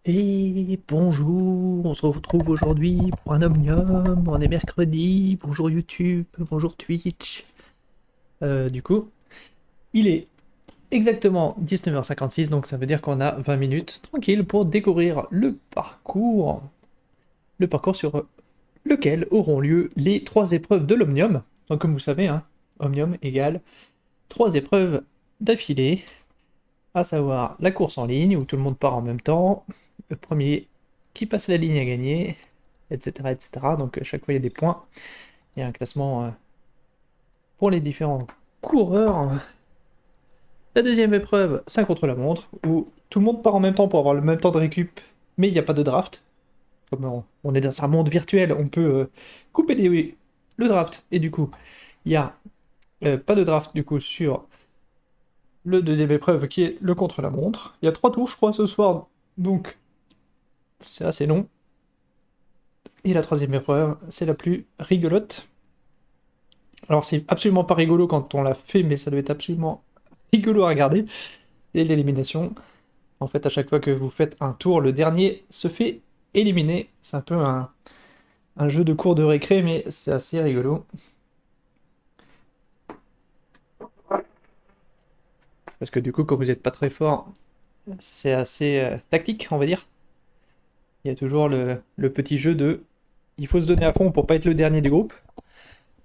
Et bonjour, on se retrouve aujourd'hui pour un Omnium, on est mercredi, bonjour YouTube, bonjour Twitch. Du coup, il est exactement 19h56, donc ça veut dire qu'on a 20 minutes tranquille pour découvrir le parcours sur lequel auront lieu les 3 épreuves de l'Omnium. Donc comme vous savez, hein, Omnium égale 3 épreuves d'affilée, à savoir la course en ligne où tout le monde part en même temps, le premier qui passe la ligne à gagner, etc. etc. Donc à chaque fois il y a des points, il y a un classement pour les différents coureurs. La deuxième épreuve, c'est un contre-la-montre, où tout le monde part en même temps pour avoir le même temps de récup, mais il n'y a pas de draft. Comme on est dans un monde virtuel, on peut couper le draft, et du coup, il n'y a pas de draft du coup sur le deuxième épreuve qui est le contre-la-montre. Il y a 3 tours, je crois, ce soir, donc c'est assez long. Et la troisième épreuve, c'est la plus rigolote. Alors c'est absolument pas rigolo quand on l'a fait, mais ça doit être absolument rigolo à regarder. C'est l'élimination. En fait, à chaque fois que vous faites un tour, le dernier se fait éliminer. C'est un peu un jeu de cours de récré, mais c'est assez rigolo. Parce que du coup, quand vous n'êtes pas très fort, c'est assez tactique, on va dire. Il y a toujours le petit jeu de... Il faut se donner à fond pour pas être le dernier du groupe,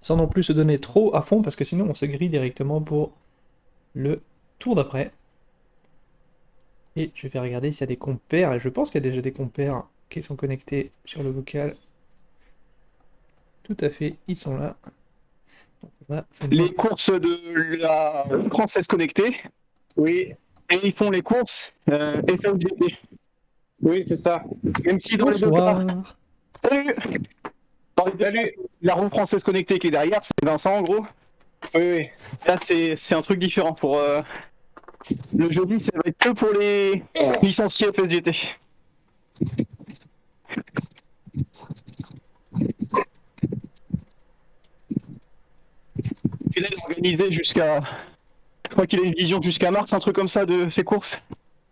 sans non plus se donner trop à fond, parce que sinon on se grille directement pour le tour d'après. Et je vais regarder s'il y a des compères, et je pense qu'il y a déjà des compères qui sont connectés sur le vocal. Tout à fait, ils sont là. Donc on va Les venir. courses de la Française connectée. Oui, Et ils font les courses FMVP. oui, c'est ça. Même si dans les deux cas, Bonsoir. salut. Dans les deux cas, Salut. c'est la roue française connectée qui est derrière, c'est Vincent en gros. Oui, oui. Là, c'est un truc différent pour le jeudi, ça va être que pour les licenciés FSGT. Il est organisé jusqu'à, je crois qu'il a une vision jusqu'à mars, un truc comme ça de ces courses.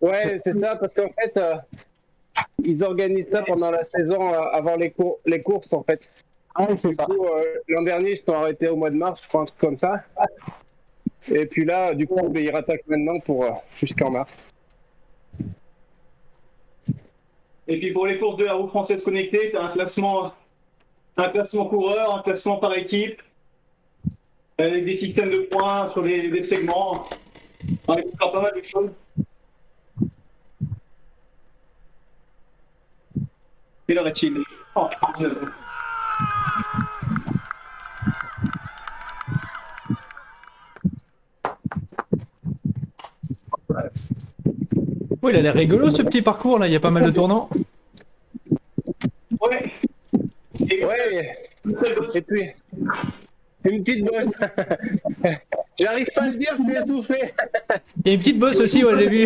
Ouais, c'est ça, parce qu'en fait, ils organisent ça pendant la saison avant les courses, en fait. Ah oui, c'est Du ça. coup, l'an dernier, ils sont arrêtés au mois de mars, je crois, un truc comme ça. Et puis là, du coup, ils rattaquent maintenant pour jusqu'en mars. Et puis pour les courses de la roue française connectée, tu as un classement coureur, un classement par équipe, avec des systèmes de points sur les segments. On a encore pas mal de choses. Quelle heure est-il? Oh, 19. Oh, il a l'air rigolo ce petit parcours là, il y a pas mal de tournants. Ouais. Et Ouais, et puis, une petite bosse. J'arrive pas à le dire, je suis essoufflé. Il y a une petite bosse aussi, ouais, j'ai vu.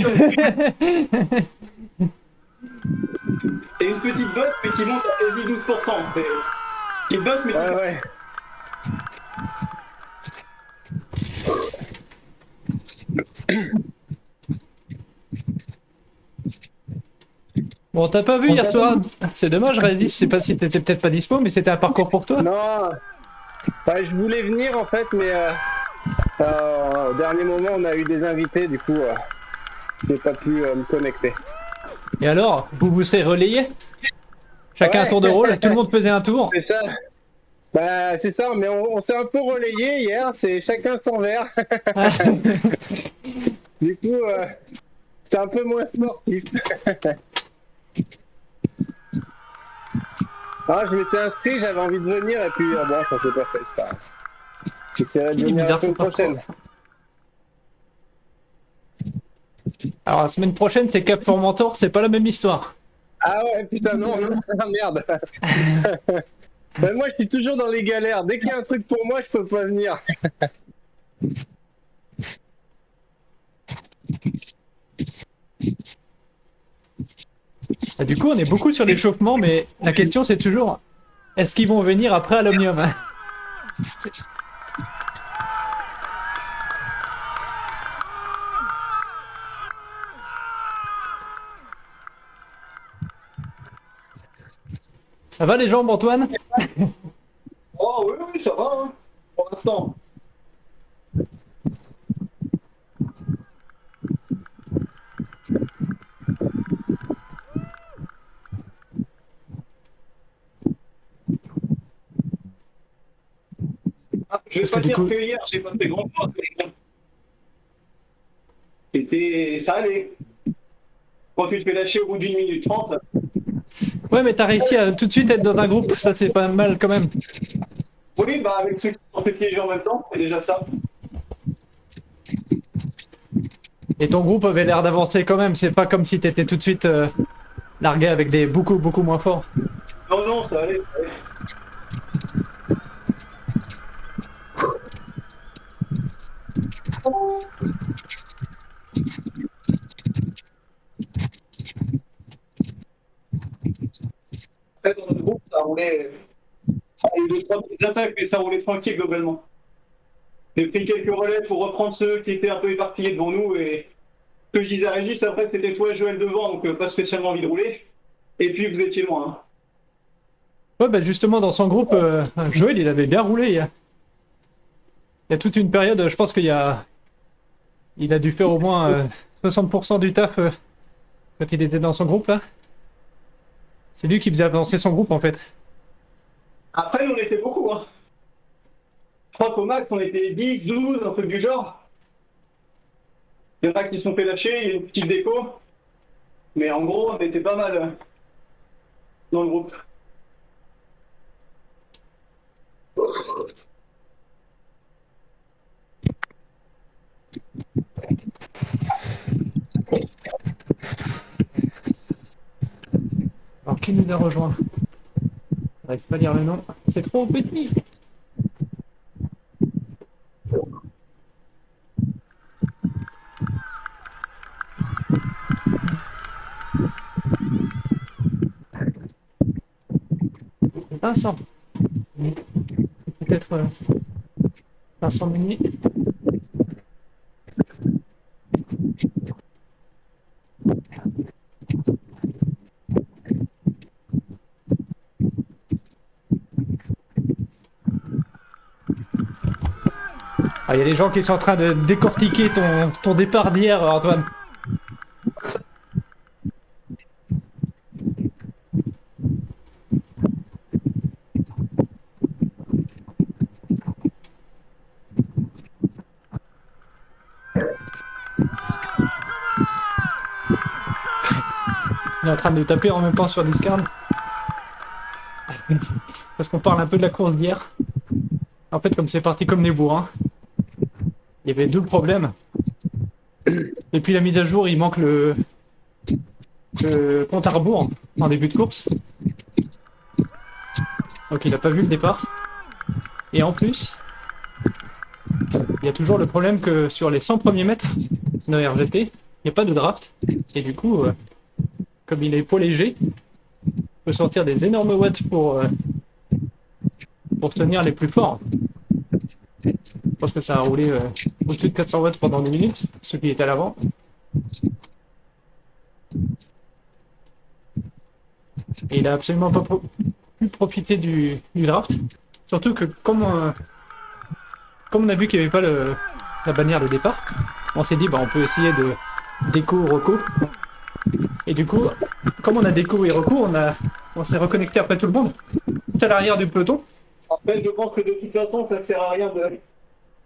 une petite bosse, mais qui monte à quasi 12%. Petite bosse, mais qui Ouais, ouais. Bon, t'as pas vu hier soir? C'est dommage, Régis, je sais pas si t'étais peut-être pas dispo, mais c'était un parcours pour toi. Non, ouais, je voulais venir en fait, mais au dernier moment, on a eu des invités, du coup, j'ai pas pu me connecter. Et alors, vous vous serez relayés? Chacun un Ouais, tour de rôle, tout le monde faisait un tour. c'est ça. Bah, c'est ça, mais on s'est un peu relayé hier, c'est chacun son verre. Ah. Du coup, c'est un peu moins sportif. Ah, je m'étais inscrit, j'avais envie de venir, et puis bon, ça s'est pas fait, c'est pas grave. J'essaierai de Il est venir la bizarre ce semaine parcours. prochaine. Alors, la semaine prochaine, c'est Cap Formentor, c'est pas la même histoire. Ah ouais, putain, non, non, ah, merde. Ben, moi, je suis toujours dans les galères. Dès qu'il y a un truc pour moi, je peux pas venir. Et du coup, on est beaucoup sur l'échauffement, mais la question c'est toujours, est-ce qu'ils vont venir après à l'Omnium, hein? Ça va les jambes, Antoine? Oh oui, oui, ça va, hein, pour l'instant. Ah, je vais Parce pas que du dire coup- que hier, j'ai pas fait grand chose, mais bon. Ça allait. Quand tu te fais lâcher au bout d'une minute 30, Ouais, mais t'as réussi à tout de suite être dans un groupe, ça c'est pas mal quand même. oui, bah avec ceux qui sont fait piéger en même temps, c'est déjà ça. Et ton groupe avait l'air d'avancer quand même, c'est pas comme si t'étais tout de suite largué avec des beaucoup moins forts. Non, non, ça allait. Ça allait. Après, dans notre groupe, ça roulait. Il y a eu deux, trois petites attaques, mais ça roulait tranquille globalement. J'ai pris quelques relais pour reprendre ceux qui étaient un peu éparpillés devant nous et ce que je disais à Régis, après c'était toi et Joël devant, donc pas spécialement envie de rouler. Et puis vous étiez loin. Hein. Ouais, bah justement, dans son groupe, Joël, il avait bien roulé. Il y a toute une période, je pense qu'il a dû faire au moins 60% du taf quand il était dans son groupe, là. C'est lui qui faisait avancer son groupe, en fait. Après, on était beaucoup. Hein. Je crois qu'au max, on était 10, 12, un truc du genre. Il y en a qui se sont fait lâcher, il y a une petite déco. Mais en gros, on était pas mal dans le groupe. Alors, qui nous a rejoint? J'arrive pas à lire le nom. C'est trop petit. Vincent. C'est peut-être Vincent Meunier. Ah, il y a des gens qui sont en train de décortiquer ton départ d'hier, Antoine. Il est en train de taper en même temps sur Discord. Parce qu'on parle un peu de la course d'hier. En fait, comme c'est parti comme des bourrins, il y avait deux problèmes. Depuis la mise à jour, il manque le compte à rebours en début de course. Donc il n'a pas vu le départ. Et en plus, il y a toujours le problème que sur les 100 premiers mètres de RGT, il n'y a pas de draft. Et du coup, comme il est pas léger, il peut sortir des énormes watts pour tenir les plus forts. Je pense que ça a roulé au-dessus de 400 watts pendant 2 minutes, ce qui est à l'avant. Et il a absolument pas pu profiter du draft. Surtout que comme on a vu qu'il n'y avait pas la bannière de départ, on s'est dit bah on peut essayer de déco reco. Et du coup, comme on a déco et reco, on s'est reconnecté après tout le monde, tout à l'arrière du peloton. Après, je pense que de toute façon, ça sert à rien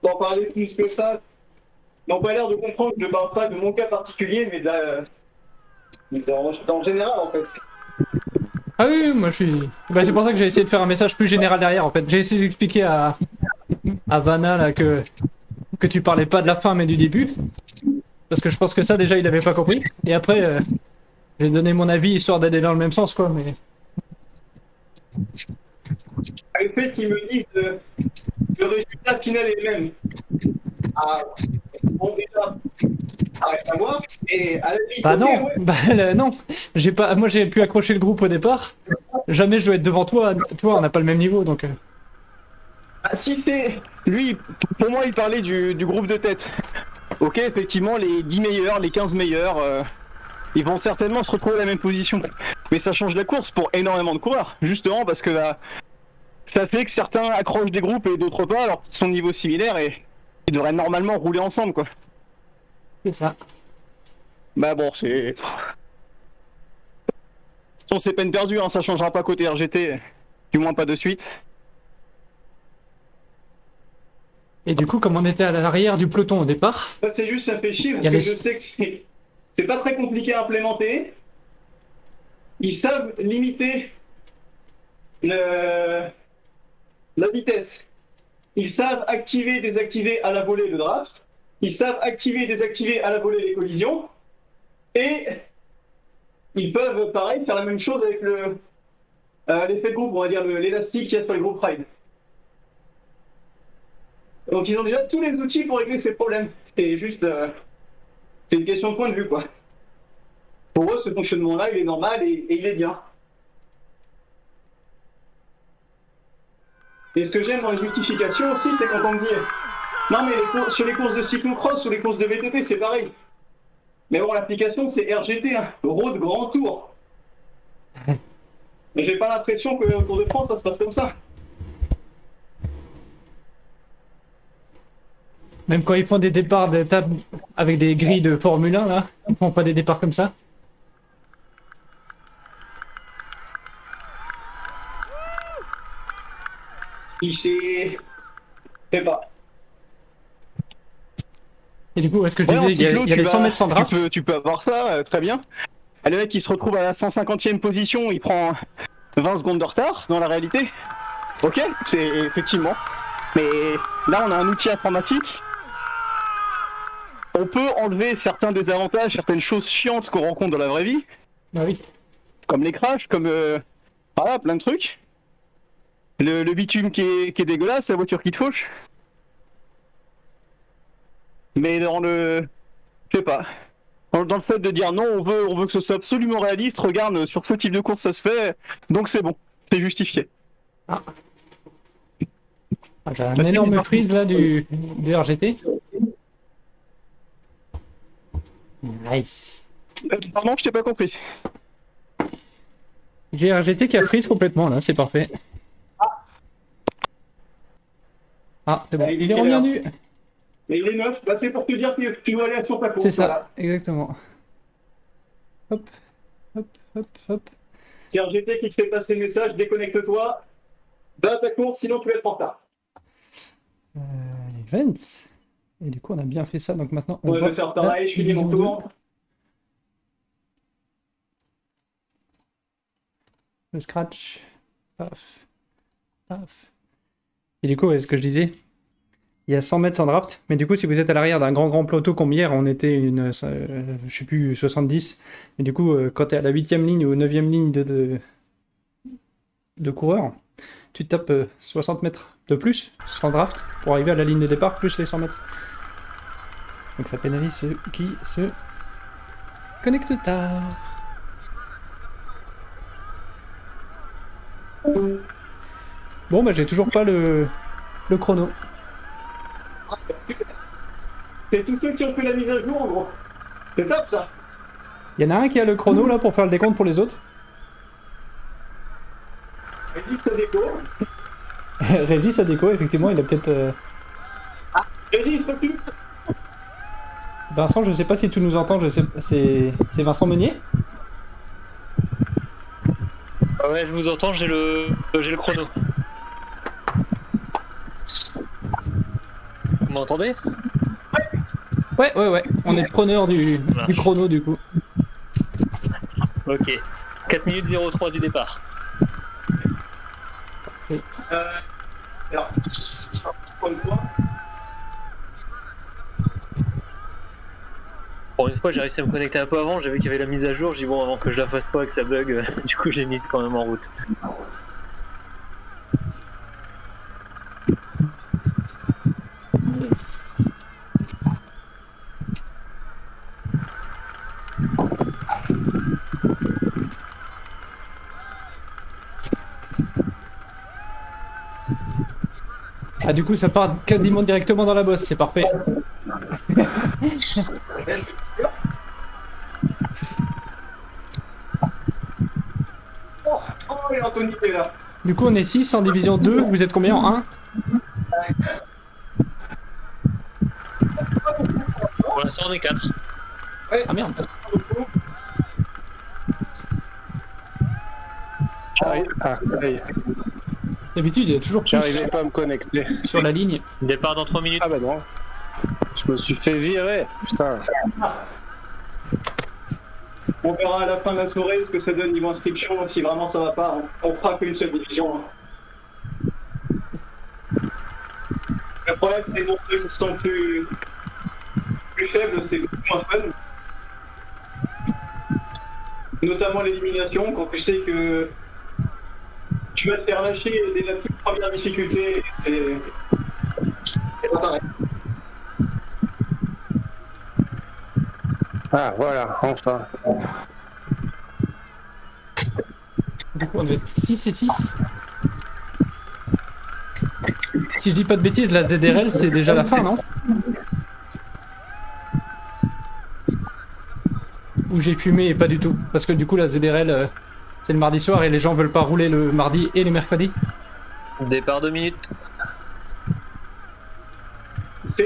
d'en parler plus que ça. Ils n'ont pas l'air de comprendre que je ne parle pas de mon cas particulier, mais en général, en fait. Ah oui, moi je suis... Bah, c'est pour ça que j'ai essayé de faire un message plus général derrière, en fait. J'ai essayé d'expliquer à Vanna là, que tu parlais pas de la fin mais du début. Parce que je pense que ça déjà il avait pas compris. Et après, j'ai donné mon avis histoire d'aller dans le même sens, quoi, mais... Le fait qu'ils me disent le résultat final est le même. Ah, bon, déjà, ça reste à voir. Et à la limite, Bah ok, non, ouais. bah non. Moi j'ai pu accrocher le groupe au départ. Jamais je dois être devant toi. Toi, on n'a pas le même niveau, donc... Ah, si c'est. Lui, pour moi, il parlait du groupe de tête. Ok, effectivement, les 10 meilleurs, les 15 meilleurs, ils vont certainement se retrouver à la même position. Mais ça change la course pour énormément de coureurs, justement parce que ça fait que certains accrochent des groupes et d'autres pas, alors qu'ils sont de niveau similaire et ils devraient normalement rouler ensemble, quoi. C'est ça. Bah bon, c'est... Bon, c'est peine perdue, hein, ça changera pas côté RGT, du moins pas de suite. Et du coup, comme on était à l'arrière du peloton au départ, En fait, c'est juste, ça me fait chier parce Il y a que les- je sais que c'est pas très compliqué à implémenter. Ils savent limiter la vitesse. Ils savent activer et désactiver à la volée le draft. Ils savent activer et désactiver à la volée les collisions. Et ils peuvent, pareil, faire la même chose avec l'effet de groupe, on va dire l'élastique qu'il y a sur les groupes ride. Donc ils ont déjà tous les outils pour régler ces problèmes. C'est juste... c'est une question de point de vue, quoi. Pour eux, ce fonctionnement-là, il est normal et il est bien. Et ce que j'aime dans les justifications aussi, c'est quand on me dit non, mais sur les courses de cyclocross ou les courses de VTT, c'est pareil. Mais bon, l'application, c'est RGT, hein, Road Grand Tour. Mais j'ai pas l'impression que au Tour de France, ça se passe comme ça. même quand ils font des départs d'étape avec des grilles de Formule 1, là, ils font pas des départs comme ça. Je sais pas. Et du coup, est-ce que je Ouais, en disais, il y a, cyclo, il y a les 100 mètres sans draft. tu peux avoir ça, très bien. Et le mec qui se retrouve à la 150e position, il prend 20 secondes de retard dans la réalité. Ok, c'est effectivement. Mais là, on a un outil informatique. On peut enlever certains désavantages, certaines choses chiantes qu'on rencontre dans la vraie vie, Bah oui. comme les crashs, comme voilà, plein de trucs. Le bitume qui est dégueulasse, la voiture qui te fauche. Mais dans le... Je sais pas. Dans le fait de dire non, on veut que ce soit absolument réaliste, regarde, sur ce type de course ça se fait, donc c'est bon, c'est justifié. Ah, j'ai un Parce que énorme bizarre. freeze là du RGT. Nice. Pardon, je t'ai pas compris. J'ai RGT qui a freeze complètement là, c'est parfait. Ah, c'est bon, il est revenu. Mais il est neuf, bah, c'est pour te dire que tu dois aller sur ta course. C'est ça, voilà. exactement. Hop, hop, hop, hop. C'est RGT qui te fait passer le message, déconnecte-toi, va à ta course, sinon tu vas être en retard. Events. Et du coup, on a bien fait ça, donc maintenant On va va faire pareil, je finis mon division tour. 2. Le scratch. Paf. Paf. Et du coup, ce que je disais, il y a 100 mètres sans draft, mais du coup, si vous êtes à l'arrière d'un grand peloton comme hier, on était je sais plus, 70, et du coup, quand tu es à la 8e ligne ou 9e ligne de coureur, tu tapes 60 mètres de plus sans draft pour arriver à la ligne de départ, plus les 100 mètres. Donc ça pénalise ceux qui se connectent tard. Bon, bah j'ai toujours pas le chrono. C'est tous ceux qui ont fait la mise à jour en gros. C'est top ça. Il y en a un qui a le chrono là pour faire le décompte pour les autres. Régis sa déco. Régis a déco, effectivement, il a peut-être. Régis, peux-tu Vincent, je sais pas si tu nous entends, je sais... c'est Vincent Meunier. Ah ouais, je vous entends, j'ai le chrono. Vous m'entendez? Ouais, on est preneur du chrono du coup. Ok. 4 minutes 03 du départ. Alors, prends le point. Pour une fois, j'ai réussi à me connecter un peu avant, j'ai vu qu'il y avait la mise à jour, j'ai dit bon, avant que je la fasse pas et que ça bug, du coup j'ai mis quand même en route. Ah, du coup, ça part quasiment directement dans la bosse, c'est parfait. Oh, et Anthony qui est là. Du coup, on est 6 en division 2. Vous êtes combien en 1? Pour l'instant, on est 4. Ouais, Ah merde. beaucoup. Allez, D'habitude, il y a toujours plus j'arrivais pas à me connecter. sur la ligne. Départ dans 3 minutes. Ah bah non. Je me suis fait virer. Putain. On verra à la fin de la soirée ce que ça donne niveau inscription. Si vraiment ça va pas, on fera qu'une seule division. Le problème, c'est que les qui sont plus faibles, c'est beaucoup moins fun. Notamment l'élimination, quand tu sais que tu vas te faire lâcher dès la toute première difficulté, c'est pas pareil. Ah voilà, enfin. Du coup, on doit être 6 et 6. Si je dis pas de bêtises, la ZRL, c'est déjà la fin, non? Ou j'ai fumé et pas du tout? Parce que du coup, la ZRL, c'est le mardi soir et les gens veulent pas rouler le mardi et le mercredi. Départ 2 minutes.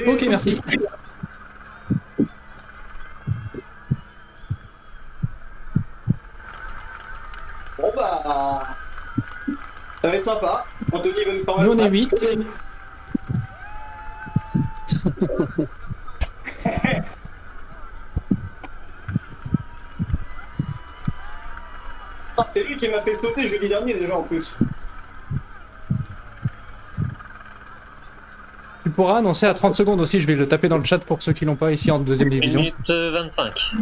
Ok, merci. Bon bah, ça va être sympa. Anthony va nous faire Nous, on est le 8. Ah, c'est lui qui m'a fait sauter jeudi dernier déjà en plus. Tu pourras annoncer à 30 secondes aussi, je vais le taper dans le chat pour ceux qui l'ont pas ici en deuxième 1 division. minute 25.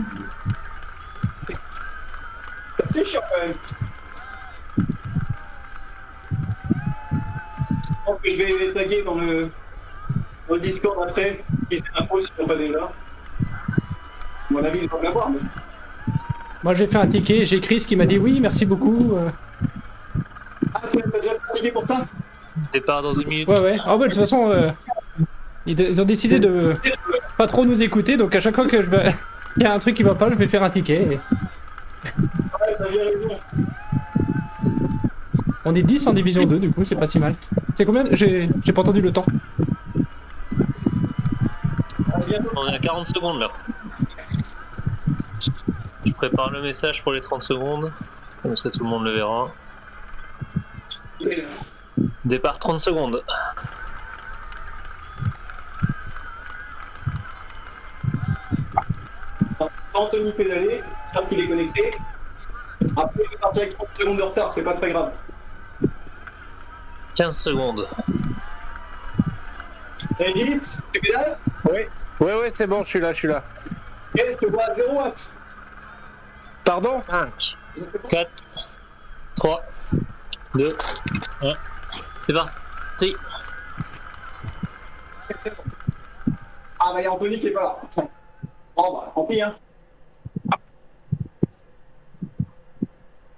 C'est chiant quand même. Je pense que je vais les taguer dans le Discord après, qui s'est impôt s'ils sont pas déjà. À mon avis, ils vont l'avoir, mais. Moi j'ai fait un ticket, j'ai Chris qui m'a dit oui, merci beaucoup. Ah, tu as déjà pratiqué pour ça? Départ dans 1 minute. Ouais, ouais. Ah, bah, de toute façon, ils ont décidé de pas trop nous écouter, donc à chaque fois que il y a un truc qui va pas, je vais faire un ticket. Ouais, t'as bien raison. On est 10 en division 2, du coup, c'est pas si mal. C'est combien? J'ai pas entendu le temps. À bientôt. On est à 40 secondes là. Je prépare le message pour les 30 secondes. Comme ça, tout le monde le verra. Départ 30 secondes. Anthony pédalé, j'espère qu'il est connecté. Après, il est parti avec 30 secondes de retard, c'est pas très grave. 15 secondes. Régis, tu pédales? Oui. Ouais, c'est bon, je suis là. Ok, je te vois à 0 watts. Pardon? 5, 4, 3, 2, 1. C'est parti. Ah bah il y a Anthony qui est pas là. Bon bah tant pis hein.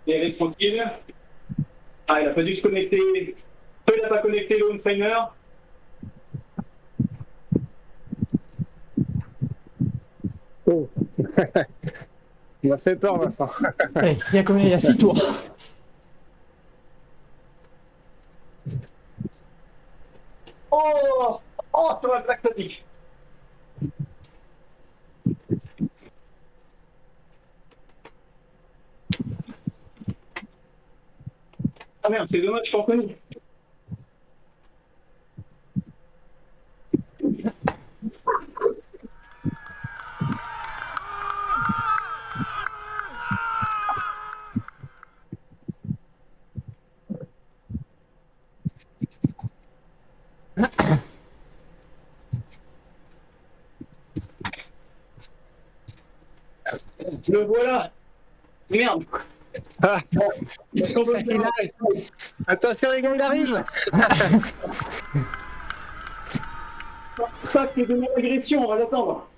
Eric tranquille. Ah il a pas dû se connecter. Soit il a pas connecté le Homeframer. Oh. Il m'a fait peur, Vincent. Ouais, il y a combien? Il y a 6 tours. Oh sur la plaque statique. Ah merde, c'est dommage, je suis pas connu. Le voilà. Merde. Ah, Est-ce qu'on peut le faire? attention, les gars, il arrive. Ça, c'est de l'agression, on va l'attendre.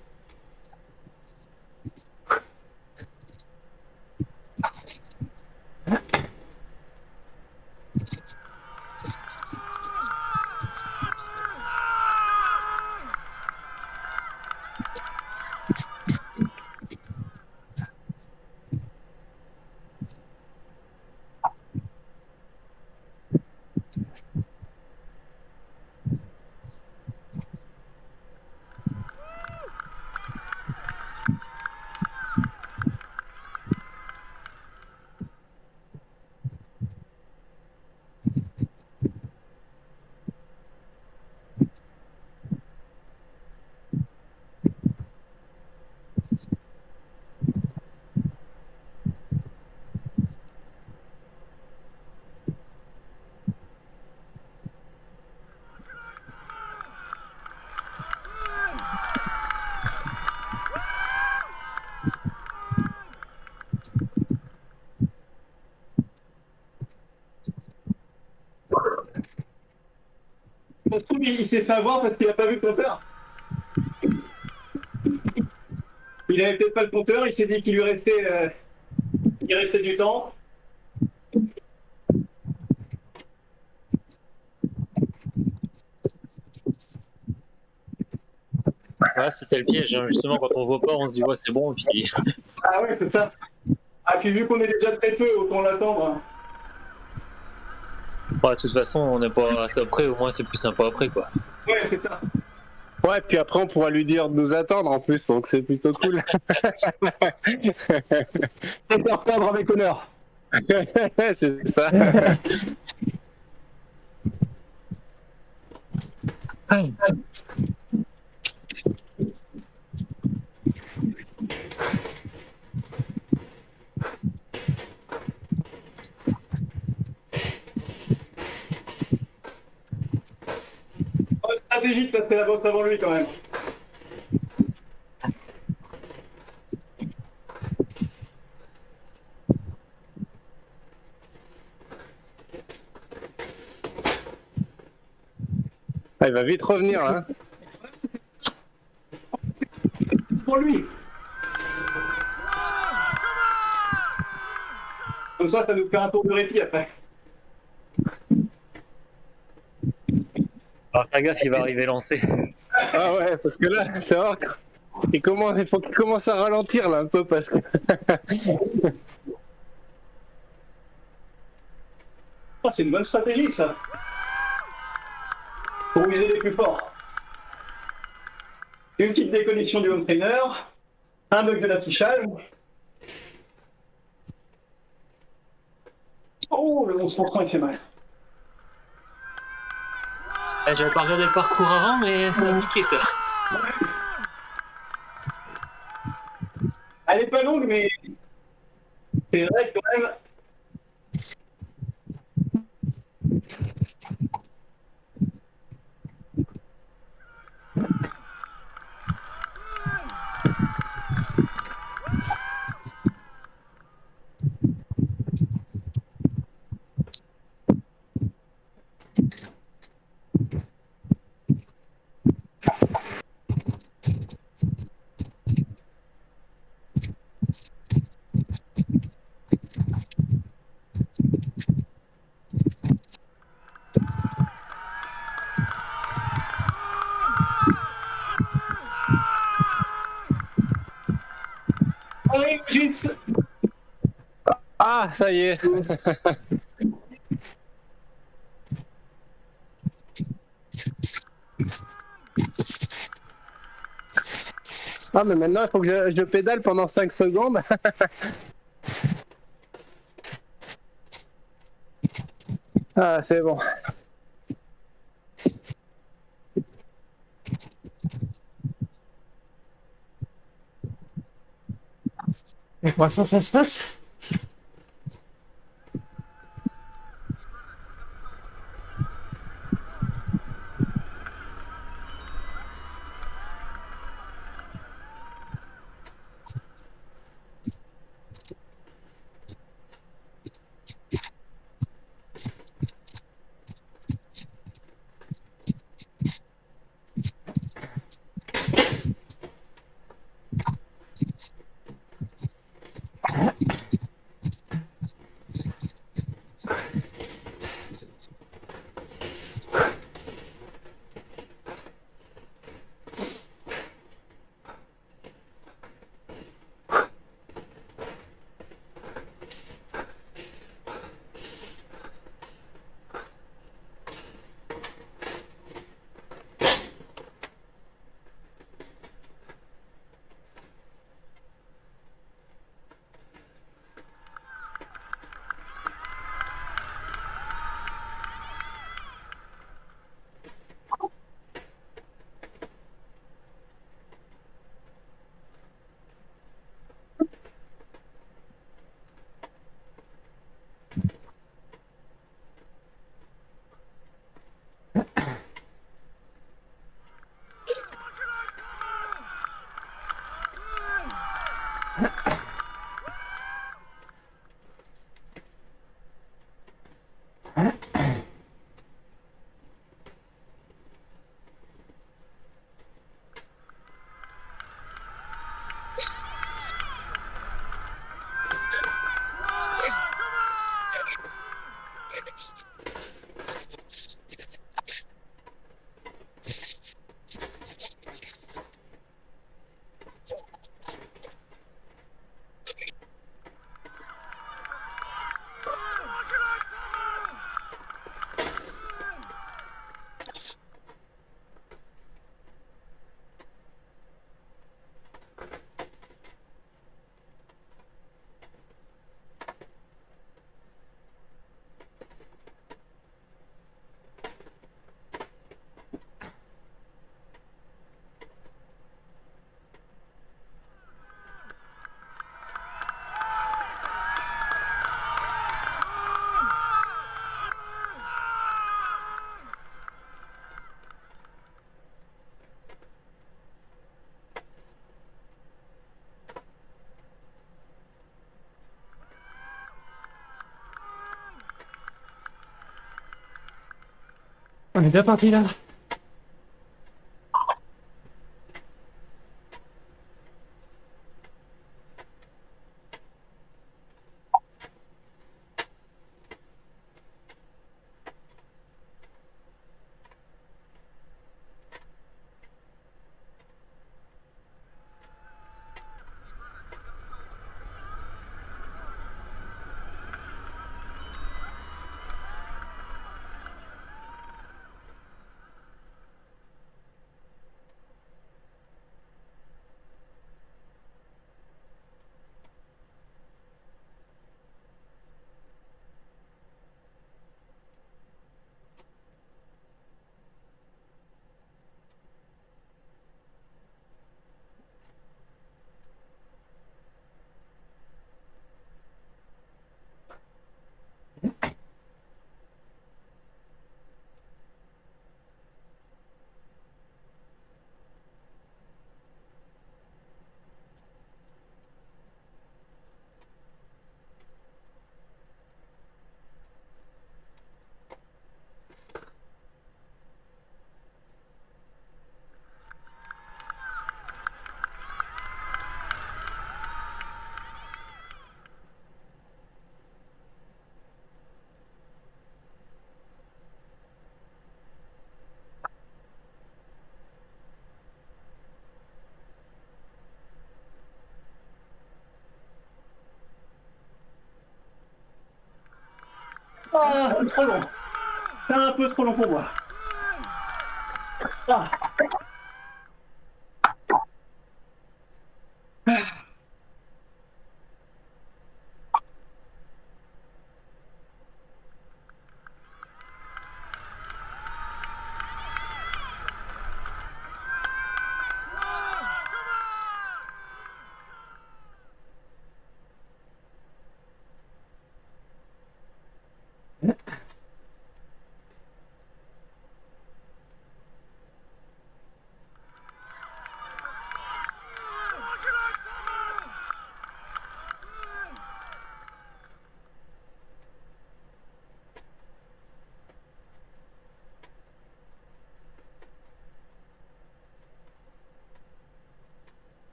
il s'est fait avoir parce qu'il a pas vu le compteur. Il avait peut-être pas le compteur, il s'est dit qu'il lui restait, il restait du temps. Ouais, c'était le piège, hein. Justement, quand on voit pas, on se dit ouais, c'est bon, et puis. Ah ouais, c'est ça. Ah, puis vu qu'on est déjà très peu, autant l'attendre. Ouais, de toute façon, on n'est pas assez après, au moins c'est plus sympa après, quoi. Ouais, c'est ça. Ouais, puis après on pourra lui dire de nous attendre en plus, donc c'est plutôt cool. C'est faire perdre avec honneur. C'est ça. Stratégique parce que la bosse avant lui quand même. Ah, il va vite revenir, hein. Pour lui. Comme ça nous fait un tour de répit après. Alors, faire gaffe, il va arriver lancé. Ah ouais, parce que là, c'est vrai il faut qu'il commence à ralentir là un peu parce que. Oh, c'est une bonne stratégie ça. Pour viser les plus forts. Une petite déconnexion du home trainer, un bug de l'affichage. Oh, le 11% il fait mal. J'avais pas regardé le parcours avant, mais ça a piqué ça. Elle est pas longue, mais c'est vrai quand même. Allez, Gis. Ah, ça y est. Ah, mais maintenant, il faut que je pédale pendant 5 secondes. Ah, c'est bon. Et comment ça se passe? On est bien parti là. Ah, c'est trop long. C'est un peu trop long pour moi. Ah.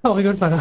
Ah, on rigole pas là.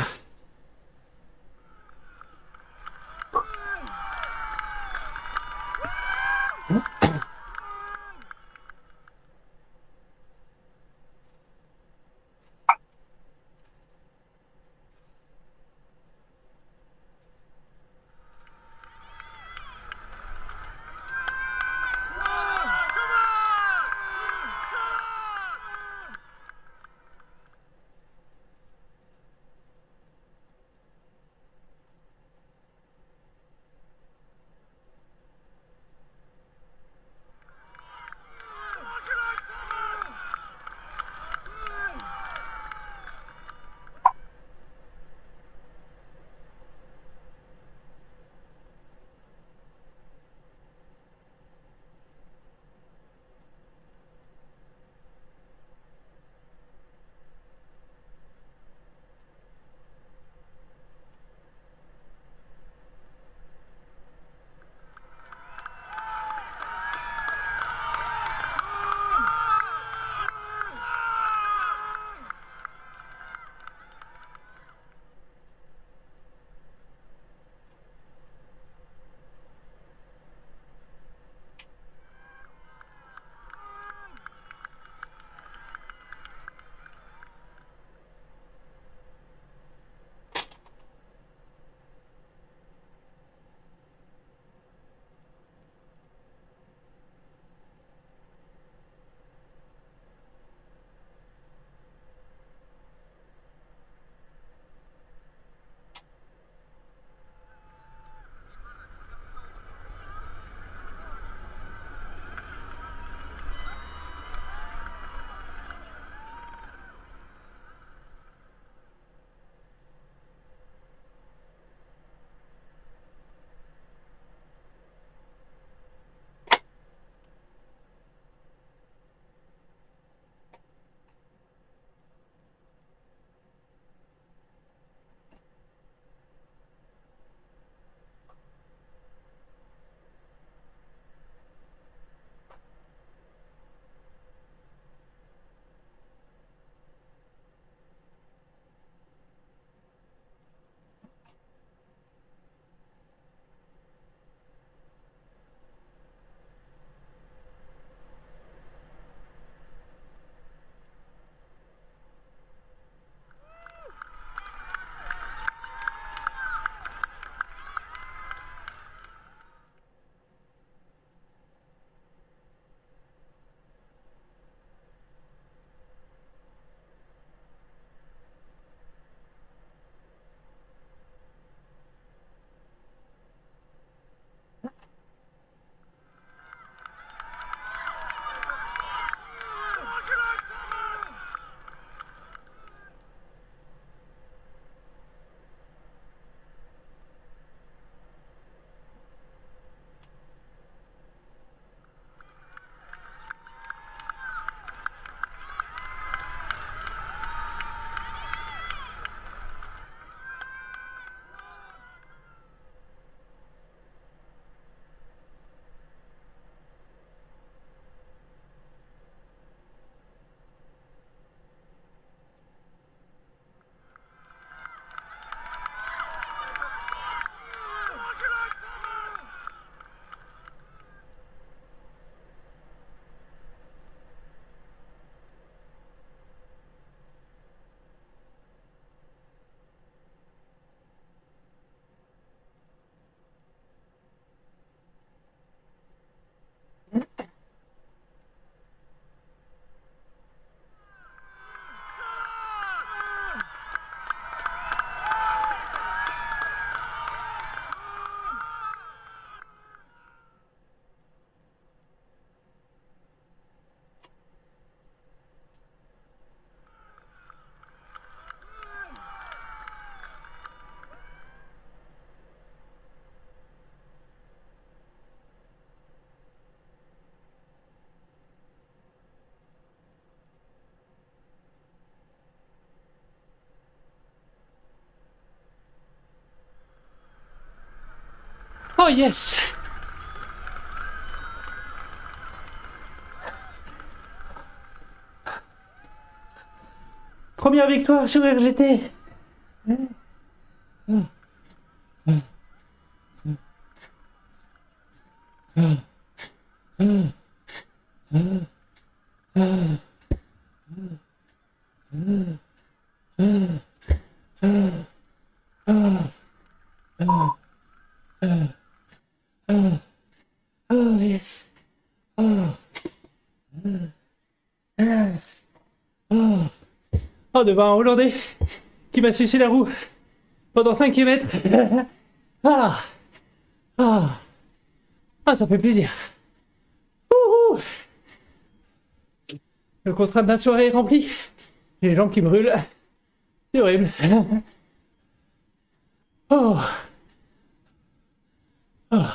yes! Première victoire sur RGT! Oh yes! Oh, devant un Hollandais qui m'a sucé la roue pendant 5 km. Ah, ah, ah, ça fait plaisir. Ouhou. Le contrat de ma soirée est rempli. J'ai les jambes qui brûlent. C'est horrible. Oh. Oh.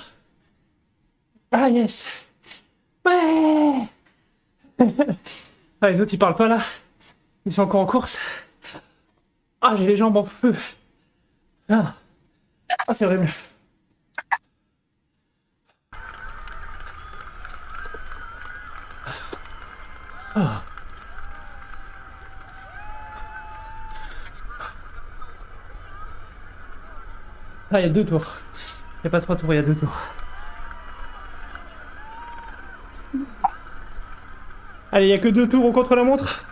Ah yes. Ouais. Ah, les autres ils parlent pas là. Ils sont encore en course. Ah, j'ai les jambes en feu. Ah, ah c'est horrible. Ah. Ah, il y a 2 tours. Il n'y a pas 3 tours, il y a 2 tours. Allez, il n'y a que 2 tours au contre-la-montre.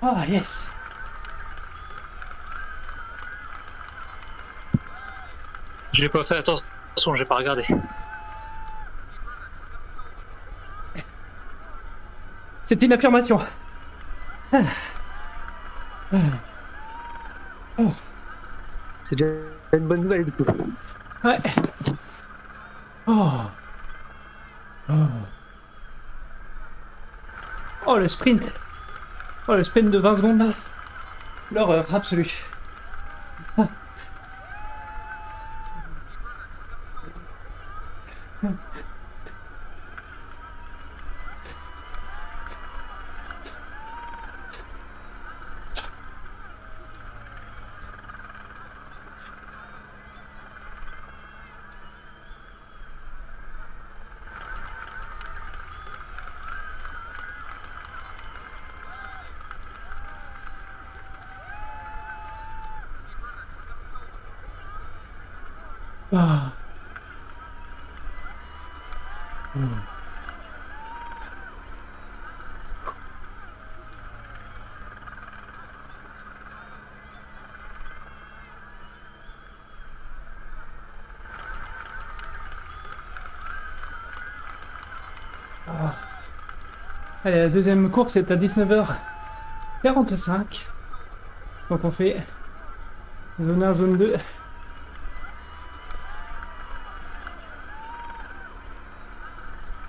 Ah, yes. J'ai pas fait attention, j'ai pas regardé. C'était une affirmation. Ah. Ah. Oh. C'est bien une bonne nouvelle du coup. Ouais. Oh. Oh. Oh, le sprint. Oh, le sprint de 20 secondes là. L'horreur absolue. Ah. Ah. Ah. Allez, la deuxième course est à 19h45. Donc on fait zone 1, zone 2.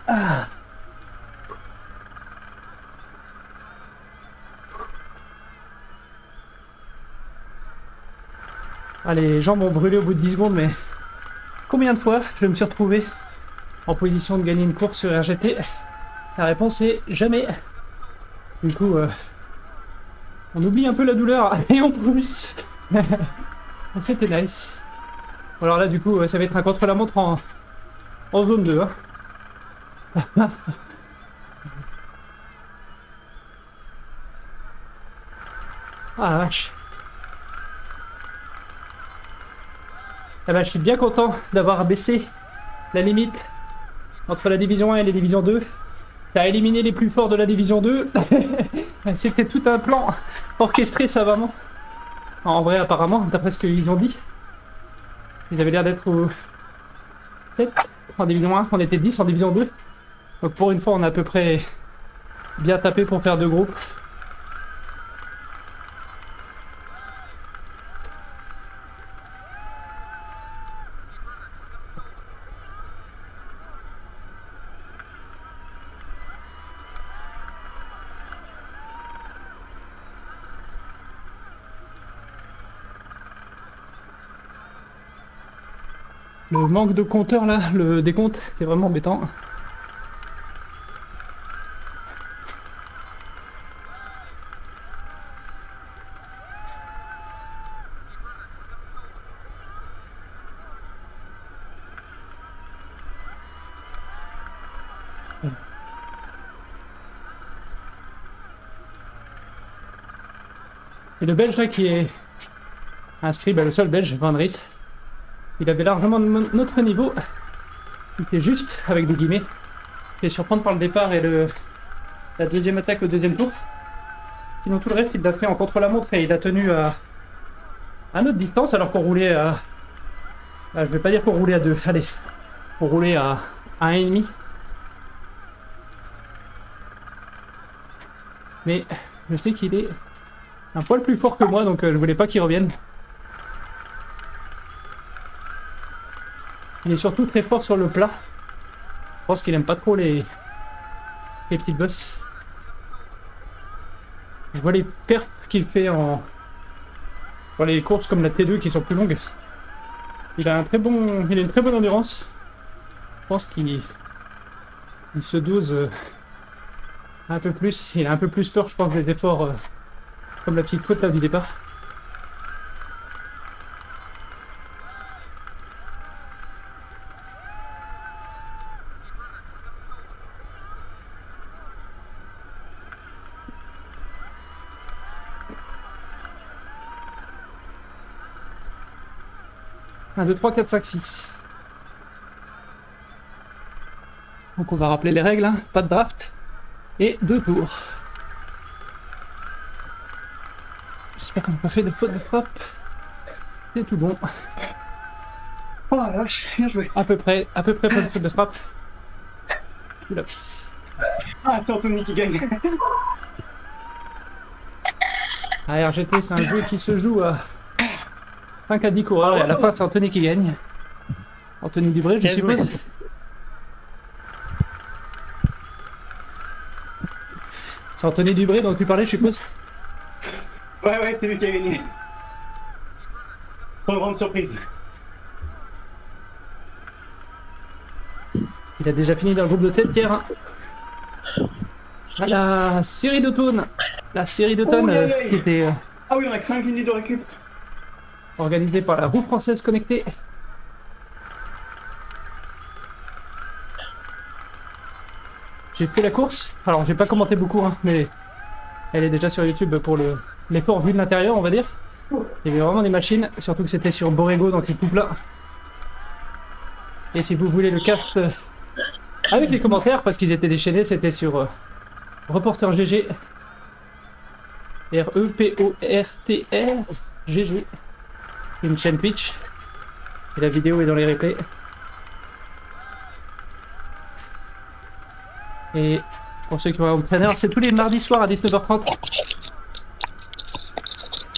Ah. Ah, les jambes ont brûlé au bout de 10 secondes, mais combien de fois je me suis retrouvé en position de gagner une course sur RGT? La réponse est jamais. Du coup, on oublie un peu la douleur, et en plus, c'était nice. Bon, alors là, du coup, ça va être un contre-la-montre en zone 2. Hein. Ah la vache. Eh ben, je suis bien content d'avoir baissé la limite entre la division 1 et la division 2. Ça a éliminé les plus forts de la division 2. C'était tout un plan orchestré savamment. En vrai, apparemment, d'après ce qu'ils ont dit. Ils avaient l'air d'être au 7 en division 1, on était 10 en division 2. Donc pour une fois, on a à peu près bien tapé pour faire 2 groupes. Le manque de compteur là, le décompte, c'est vraiment embêtant. Et le Belge là qui est inscrit, le seul Belge, Van Ries, il avait largement notre niveau. Il était juste, avec des guillemets, et surprendre par le départ et la deuxième attaque au deuxième tour. Sinon tout le reste il l'a fait en contre-la-montre et il a tenu à notre distance alors qu'on roulait à... je vais pas dire qu'on roulait à 2, allez, on roulait à 1,5. Mais je sais qu'il est un poil plus fort que moi, donc je voulais pas qu'il revienne. Il est surtout très fort sur le plat. Je pense qu'il aime pas trop les petites bosses. Je vois les perfs qu'il fait dans les courses comme la T2 qui sont plus longues. Il a une très bonne endurance. Je pense qu'il se dose un peu plus. Il a un peu plus peur, je pense, des efforts comme la petite côte là du départ. Un, 2, 3, 4, 5, 6. Donc on va rappeler les règles, hein. Pas de draft et 2 tours. J'espère qu'on n'a pas fait de faute de frappe. C'est tout bon. Oh la vache, bien joué. À peu près pas de faute de frappe. Oups. Ah, c'est Anthony qui gagne. RGT, c'est un jeu qui se joue à 5 à 10 coureurs et à la fin c'est Anthony qui gagne. Anthony Dubré, je Bien suppose. joué. C'est Anthony Dubré dont tu parlais, je suppose. Ouais, c'est lui qui a gagné. Sans grande surprise. Il a déjà fini dans le groupe de tête hier. Hein. À la série d'automne. La série d'automne qui était Ah oui, on a que 5 minutes de récup. organisée par la roue française connectée. J'ai fait la course. Alors j'ai pas commenté beaucoup, hein, mais elle est déjà sur YouTube pour l'effort vu de l'intérieur, on va dire. Il y avait vraiment des machines, surtout que c'était sur Borrego, donc c'est tout plat. Et si vous voulez le cast avec les commentaires, parce qu'ils étaient déchaînés, c'était sur Reporter GG. R-E-P-O-R-T-R GG. C'est une chaîne Twitch. Et la vidéo est dans les replays. Et pour ceux qui vont entraîner, c'est tous les mardis soirs à 19h30.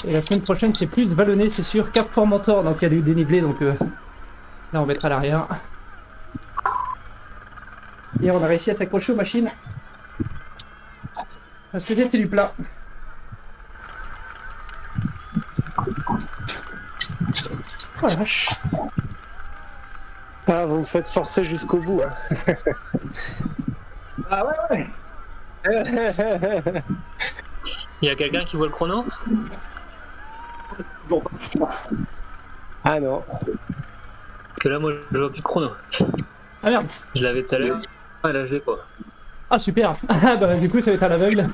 Et la semaine prochaine, c'est plus vallonné, c'est sur Cap Formentor, donc il y a du dénivelé, donc là on mettra à l'arrière. Et on a réussi à s'accrocher aux machines. Parce que c'était du plat. Oh la vache. Ah, vous me faites forcer jusqu'au bout. Hein. Ah ouais. Il y a quelqu'un qui voit le chrono? Ah non. Que là, moi, je vois plus de chrono. Ah merde. Je l'avais tout à l'heure. Ah, là, je l'ai pas. Ah super. Ah bah du coup ça va être à l'aveugle.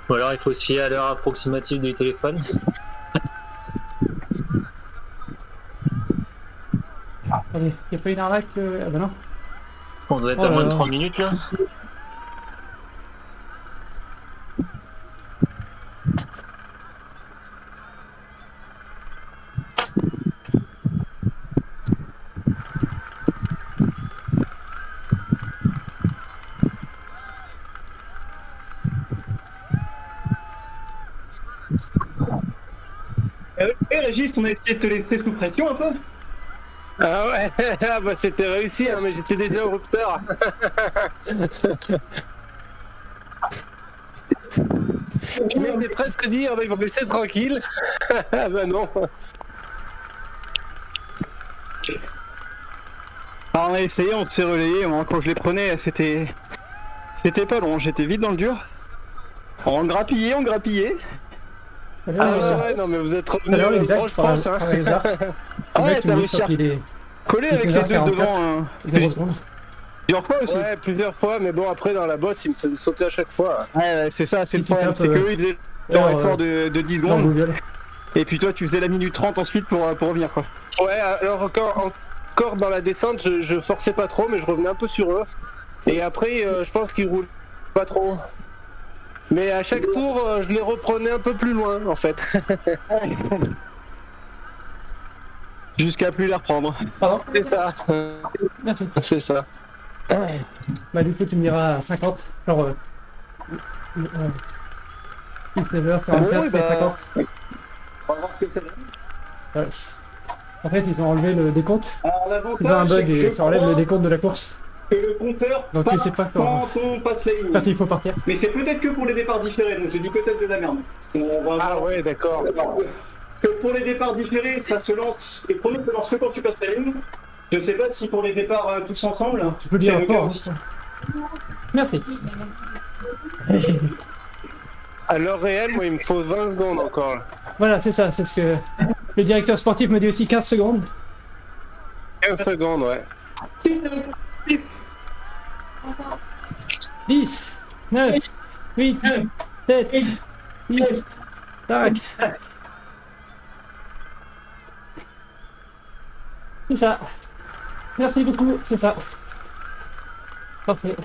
Ou alors, il faut se fier à l'heure approximative du téléphone. Attendez, y a pas une arnaque Ah bah non. On doit être Oh à là moins de là. 3 minutes, là. Et Régis, on a essayé de te laisser sous pression un peu. Ah ouais, ah bah c'était réussi, hein, mais j'étais déjà au rupteur. Je m'étais presque dit, oh, bah, ils vont me laisser tranquille. Ah bah non. Alors on a essayé, on s'est relayé, moi quand je les prenais c'était pas long, j'étais vite dans le dur. On grappillait. Ah ouais, non mais vous êtes revenu Alors proche, exact, je pense. Hein. Ah Ah ouais, ouais, tu t'as me dis réussi ça à... qu'il est... collé avec les deux 19h44. devant Et 0 secondes. plusieurs fois aussi. Ouais, plusieurs fois, mais bon, après, dans la bosse, il me faisait sauter à chaque fois. Ouais, c'est ça, c'est le Si tu problème. tapes, C'est qu'eux, ils faisaient leur heure, effort de 10 Dans secondes, Google. et puis toi, tu faisais la minute 30 ensuite pour revenir, quoi. Ouais, alors encore dans la descente, je forçais pas trop, mais je revenais un peu sur eux. Et après, je pense qu'ils roulent pas trop. Mais à chaque tour, je les reprenais un peu plus loin, en fait. Jusqu'à plus les reprendre. Pardon. C'est ça. Merci. C'est ça. Bah du coup tu me diras à 50. Genre 19h44 oui, et bah, 50. On va voir ce que ça donne. Ouais. En fait ils ont enlevé le décompte. Alors Ils ont un l'avantage, bug c'est que et je ça enlève crois le décompte de la course. que le compteur Donc tu part sais pas quand on passe la ligne. il faut partir. Mais c'est peut-être que pour les départs différés, donc je dis peut-être de la merde. On va Ah voir. ouais, d'accord. Que pour les départs différés, ça se lance, les premiers se lancent que quand tu passes la ligne. Je ne sais pas si pour les départs tous ensemble, Tu peux le c'est dire le cas encore. aussi. Merci. À l'heure réelle, moi, il me faut 20 secondes encore. Là. Voilà c'est ça, c'est ce que le directeur sportif me dit aussi 15 secondes. 15 secondes, ouais. 10, 9, 8, 7, 6, 5. C'est ça. Merci beaucoup, c'est ça. Parfait.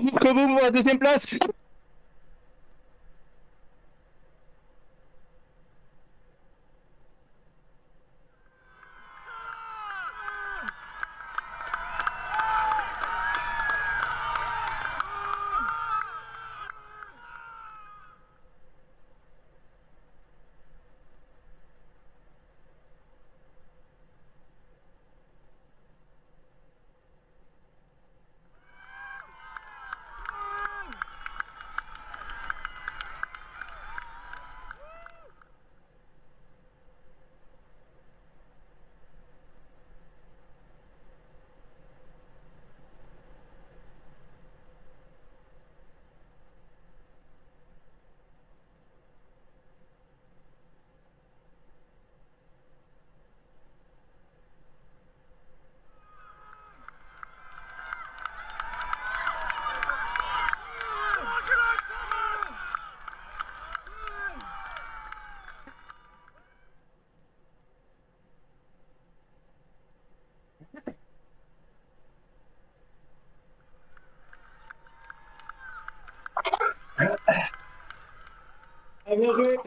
jusqu'au bout pour la deuxième place. Ah, bien joué.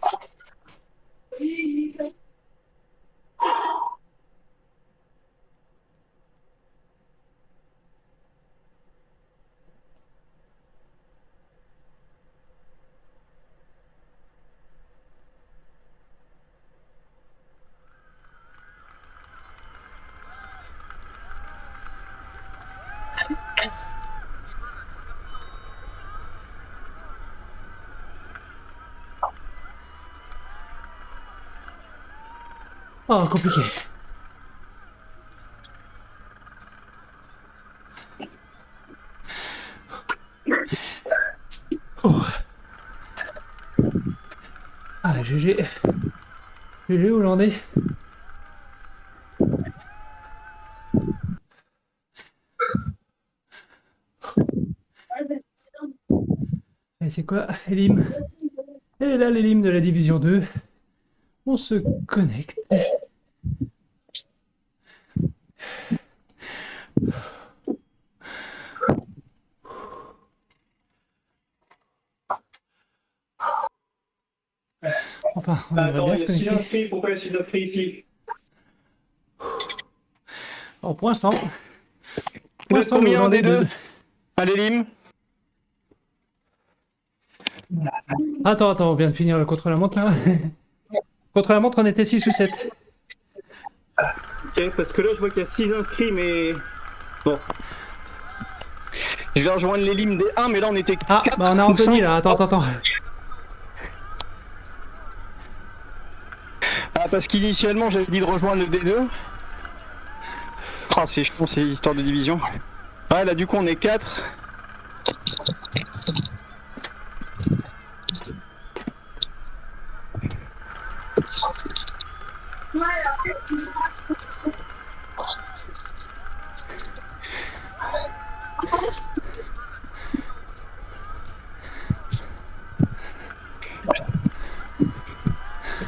Oh, compliqué. Oh. Ah, GG. GG Hollandais. Et c'est quoi, Elim? Et là, l'Elim de la division 2. On se connecte. Enfin, on aimerait Attends, bien il y se a 6 connecter. inscrits. Pourquoi il y a 6 inscrits ici? Alors, pour l'instant, Vous êtes le combien Hollandais des deux? de... Allez, Lim. Attends, on vient de finir le contre-la-montre là. Contre-la-montre, on était 6 ou 7. Ok, parce que là, je vois qu'il y a 6 inscrits, mais... Bon. Je vais rejoindre les limes des 1, mais là, on était 4. Ah, bah on a Anthony là, attends. Ah, parce qu'initialement, j'avais dit de rejoindre le D2. Ah, c'est chiant, c'est histoire de division. Ouais, là, du coup, on est 4.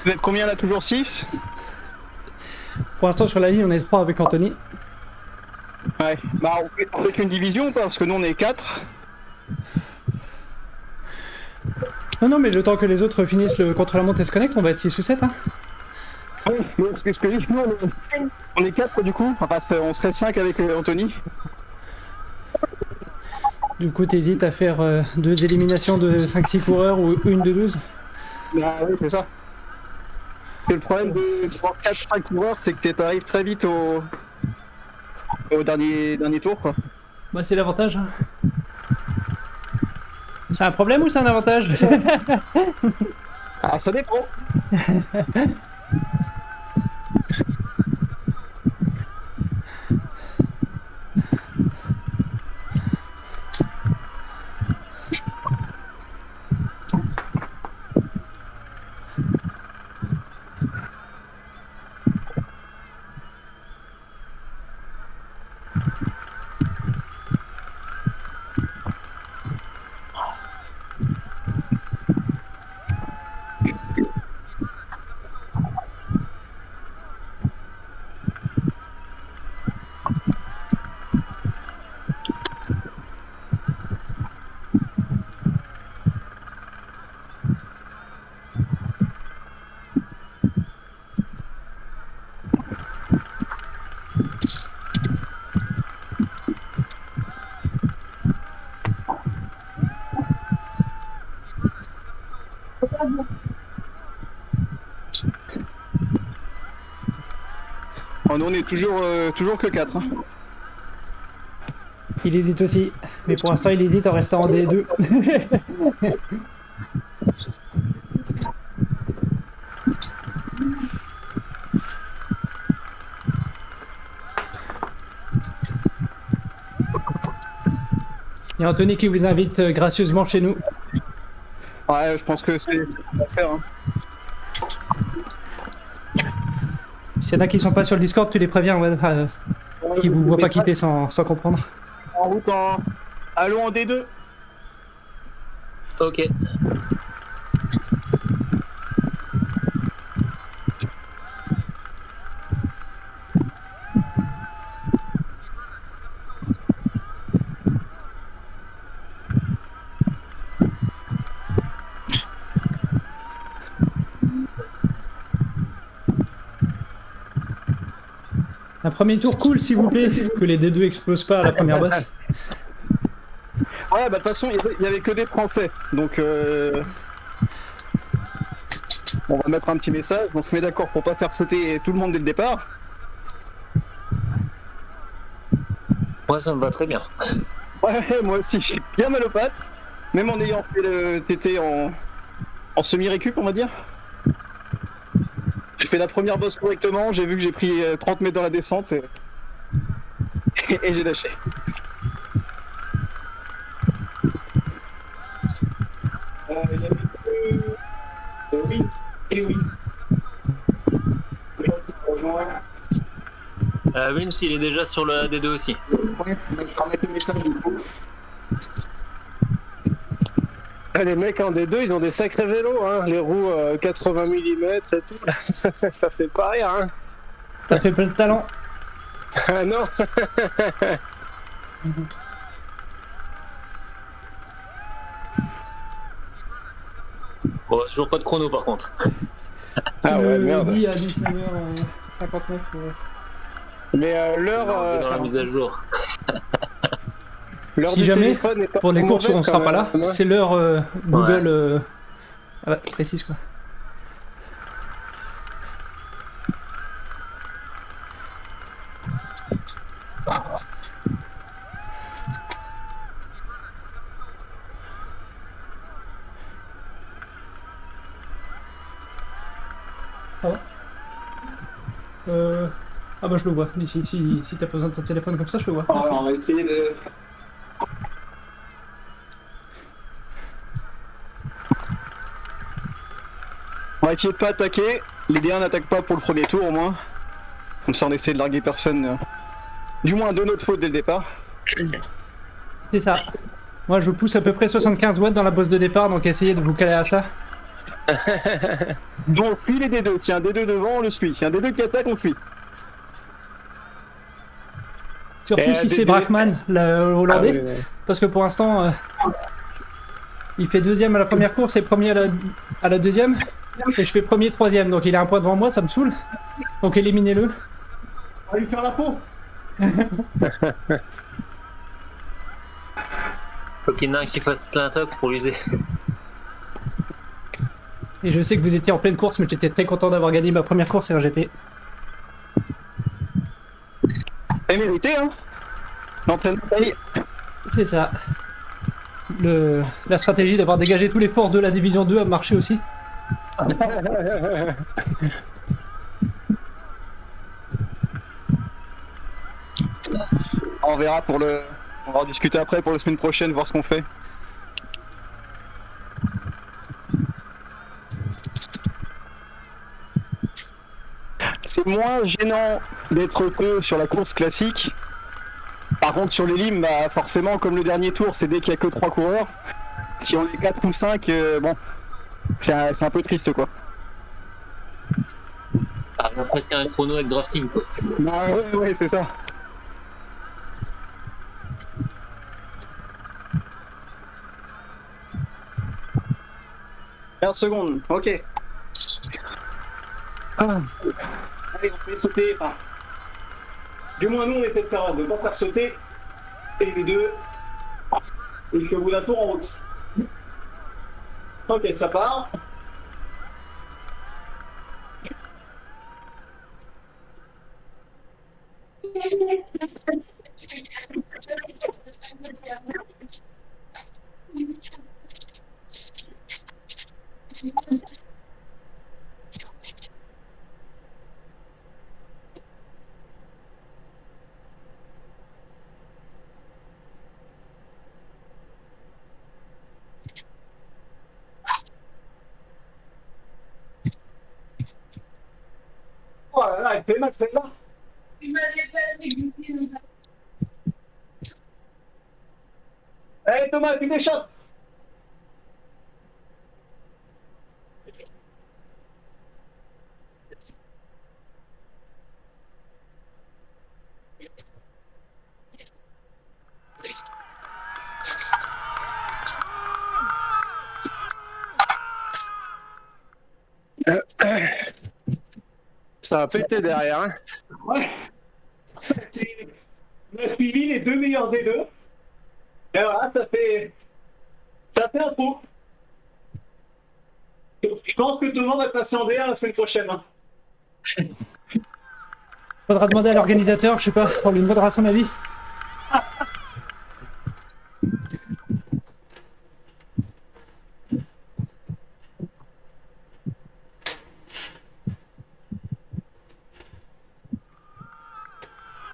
Vous êtes combien là? Toujours 6? Pour l'instant, sur la ligne, on est 3 avec Anthony. Ouais. Bah, on fait qu'une division ou pas? Parce que nous, on est 4. Non, mais le temps que les autres finissent le contre-la-montre et se connectent, on va être 6 ou 7. Hein. Oui, parce que je te dis, nous, on est 4 du coup. Enfin, on serait 5 avec Anthony. Du coup, t'hésites à faire 2 éliminations de 5-6 coureurs ou une de 12? Bah oui, c'est ça. Et le problème de 4-5 coureurs, c'est que t'arrives très vite au dernier tour, quoi. Bah, c'est l'avantage. Hein. C'est un problème ou c'est un avantage? Ah, ça dépend. Oh, nous on est toujours que 4. Hein. Il hésite aussi. Mais pour l'instant, il hésite en restant en D2. Il y a Anthony qui vous invite gracieusement chez nous. Ouais, je pense que c'est ce qu'on va faire. Hein. S'il y en a qui sont pas sur le Discord, tu les préviens, ouais, qui vous voient pas quitter sans comprendre. En route en... Allons en D2. Ok. Un premier tour cool, s'il vous plaît, que les D2 explosent pas à la première bosse. Ouais, bah de toute façon, il y avait que des Français. Donc, on va mettre un petit message. On se met d'accord pour pas faire sauter tout le monde dès le départ. Moi, ça me va très bien. Ouais, moi aussi, j'ai bien mal aux pattes. Même en ayant fait le TT en semi-récup, on va dire. J'ai fait la première bosse correctement, j'ai vu que j'ai pris 30 mètres dans la descente et j'ai lâché. Il y avait que Wins et Wins. Je sais pas si tu rejoins. Vince, il est déjà sur le AD2 aussi. Ouais, je vais remettre le message du coup. Ah, les mecs en D2, ils ont des sacrés vélos, hein. Les roues 80 mm et tout. Ça fait pas rire, hein. T'as fait plein de talent. Ah non. Bon, toujours pas de chrono par contre. Ah ouais, merde. Dit à 19h59. Mais Dans la l'heure mise à jour. l'heure Si du jamais, téléphone est pas pour les trop courses où on mauvaise, sera quand pas là, même, hein. c'est l'heure Google précise quoi. Ah ouais Ah bah je le vois, si t'as besoin de ton téléphone comme ça, je le vois. Alors, on va essayer de. On va essayer de pas attaquer. Les D1 n'attaquent pas pour le premier tour au moins. Comme ça on essaie de larguer personne. Du moins de notre faute dès le départ. C'est ça. Moi je pousse à peu près 75 watts dans la bosse de départ, donc essayez de vous caler à ça. Donc on suit les D2. S'il y a un D2 devant, on le suit. S'il y a un D2 qui attaque, on le suit. Surtout si c'est Brackman, le hollandais, Ah oui, ouais. parce que pour l'instant, il fait deuxième à la première course et premier à la deuxième, et je fais premier, troisième, donc il a un point devant moi, ça me saoule. Donc éliminez-le. On va lui faire la peau. Faut qu'il y en ait un qui fasse l'intox pour l'user. Et je sais que vous étiez en pleine course, mais j'étais très content d'avoir gagné ma première course et un GT. C'est mérité, hein. L'entraînement paye. C'est ça. La stratégie d'avoir dégagé tous les ports de la division 2 a marché aussi. On verra pour le... On va en discuter après pour la semaine prochaine, voir ce qu'on fait. C'est moins gênant d'être peu sur la course classique. Par contre sur les limes, bah forcément comme le dernier tour c'est dès qu'il y a que 3 coureurs. Si on est 4 ou 5, bon, c'est un peu triste quoi. Ça revient presque à un chrono avec drafting quoi. Bah ouais c'est ça. « 15 secondes, ok. Ah. Allez, on peut les sauter. Enfin, du moins, nous, on essaie de faire de ne pas faire sauter les deux. Et puis au bout d'un tour, on route. Ok, ça part. Oh là là, elle fait mal celle-là. Allez Thomas, tu t'échappes. Ça a pété derrière. Hein. Ouais. On a suivi les deux meilleurs des deux. Et voilà, ça fait un trou. Je pense que Thomas va passer en D1 la semaine prochaine. Hein. Faudra demander à l'organisateur, je sais pas, on lui demandera son avis.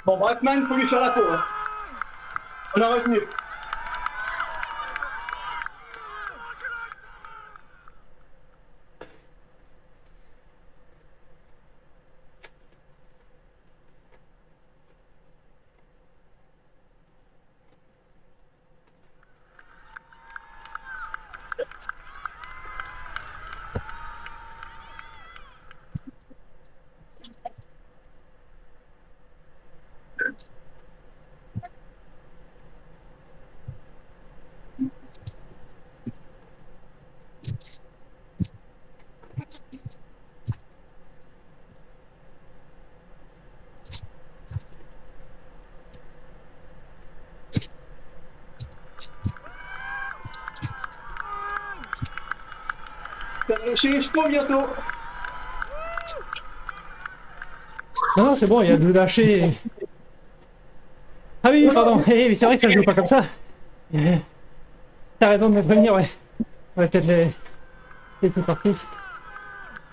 Bon, Brackman, faut lui faire la peau. Hein. On a retenu. Chez les chevaux bientôt. Non, non, c'est bon, il y a de lâcher. Ah oui, pardon, mais c'est vrai que ça se joue pas comme ça. T'as raison de me prévenir, ouais. On va peut-être les laisser partir.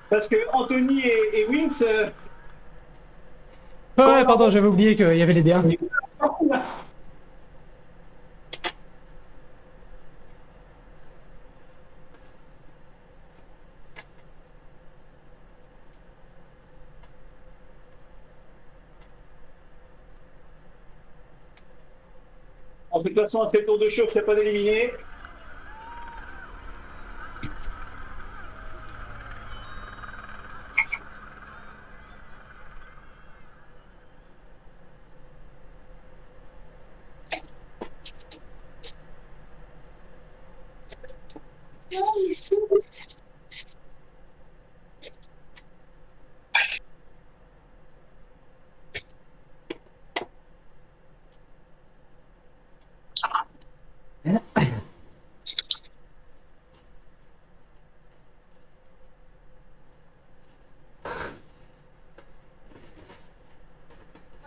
Parce que Anthony et Wins. Ouais, pardon, j'avais oublié qu'il y avait les D1. De toute façon, après le tour de chauffe, il n'y a pas d'éliminé.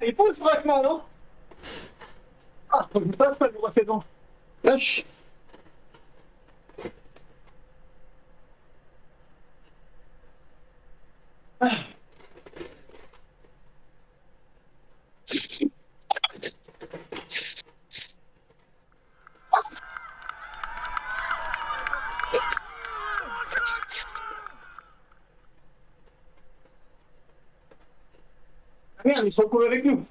Il pousse Brackman, non? Ah, faut que je passe pas le c'est bon. Lâche. Merde, ils sont cool avec nous.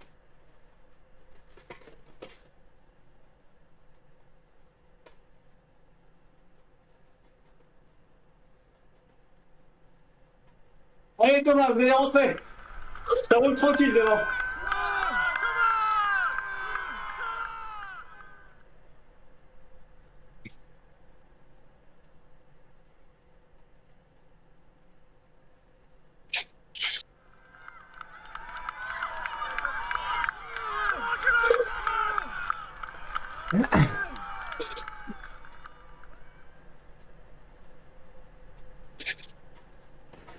Allez Thomas, vous allez rentrer. Ça roule tranquille devant.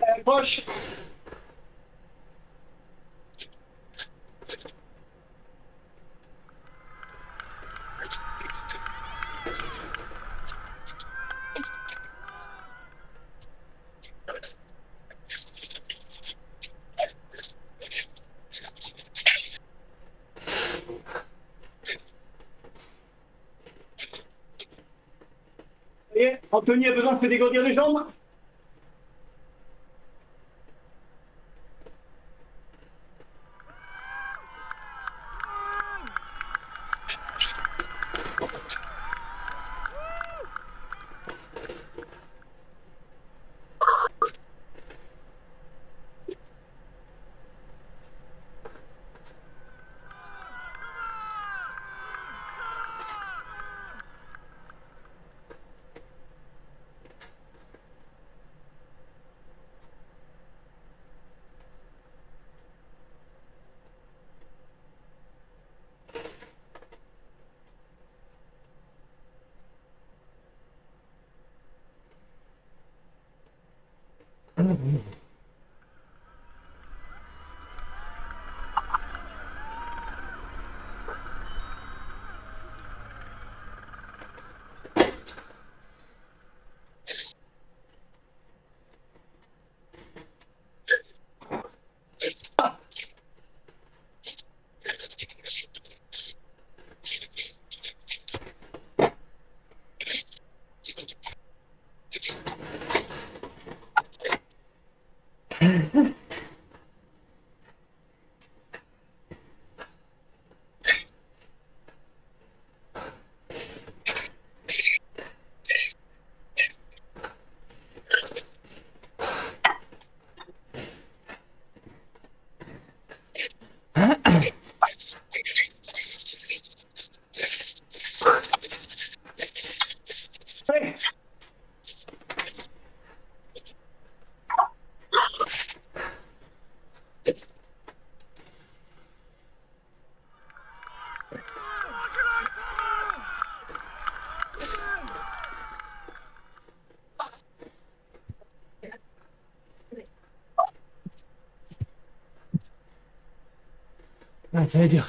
Allez, proche. Anthony a besoin de se dégourdir les jambes. Allez. Ah, ça va dur.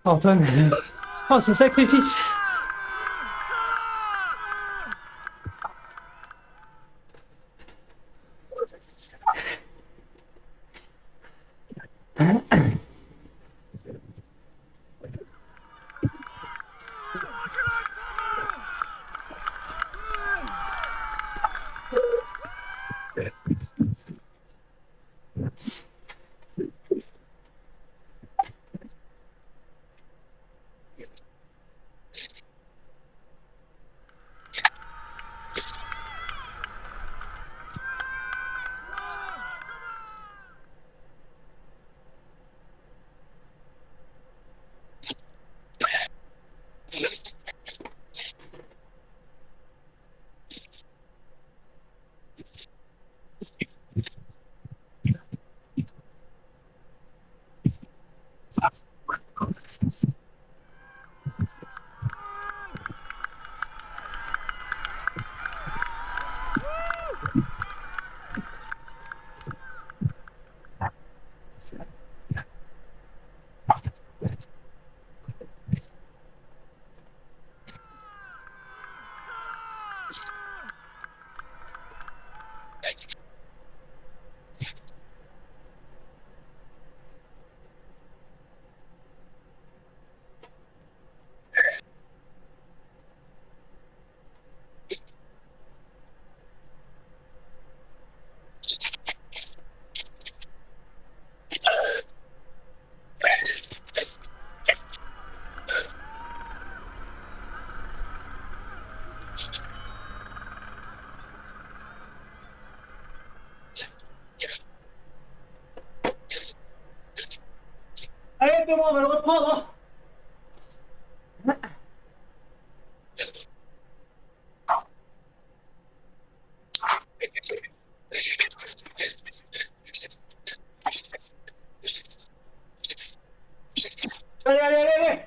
Antoine, oh, ce sacrifice. Allez, Thomas, on va le reprendre. Hein. Allez, allez, allez, allez.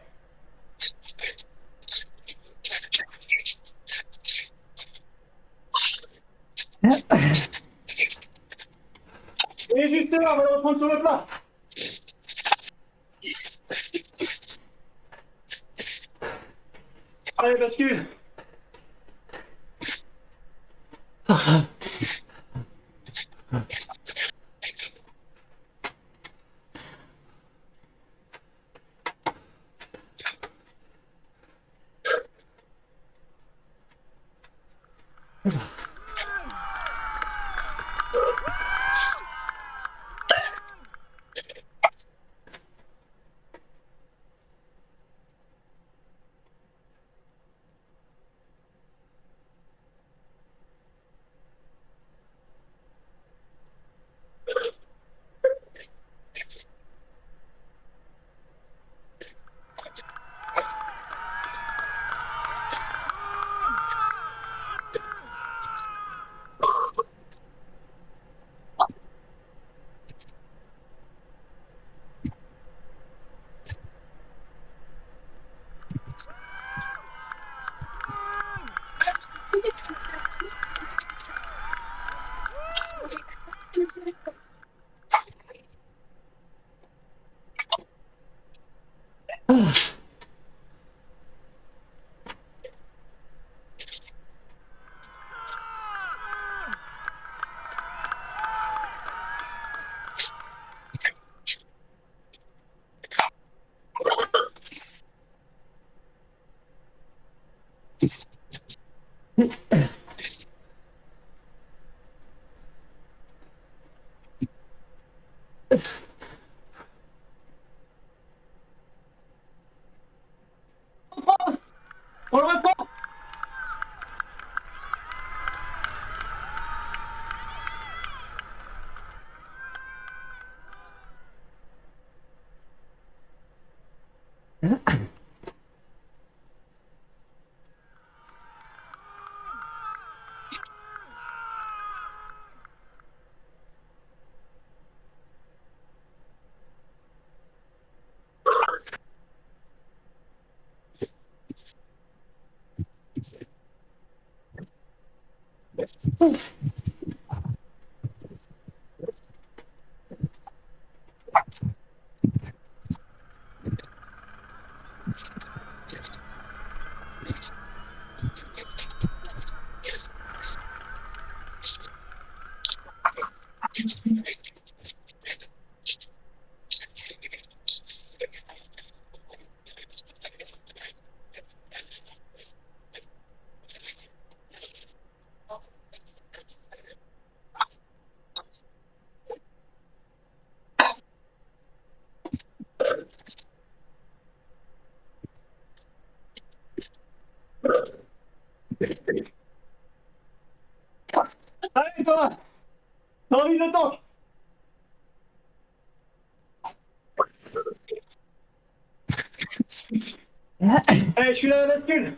Et juste là, on va le reprendre sur le plat. Allez, bascule. On le reprend. Allez, Thomas, t'as envie de le tank. Allez, je suis là à la bascule.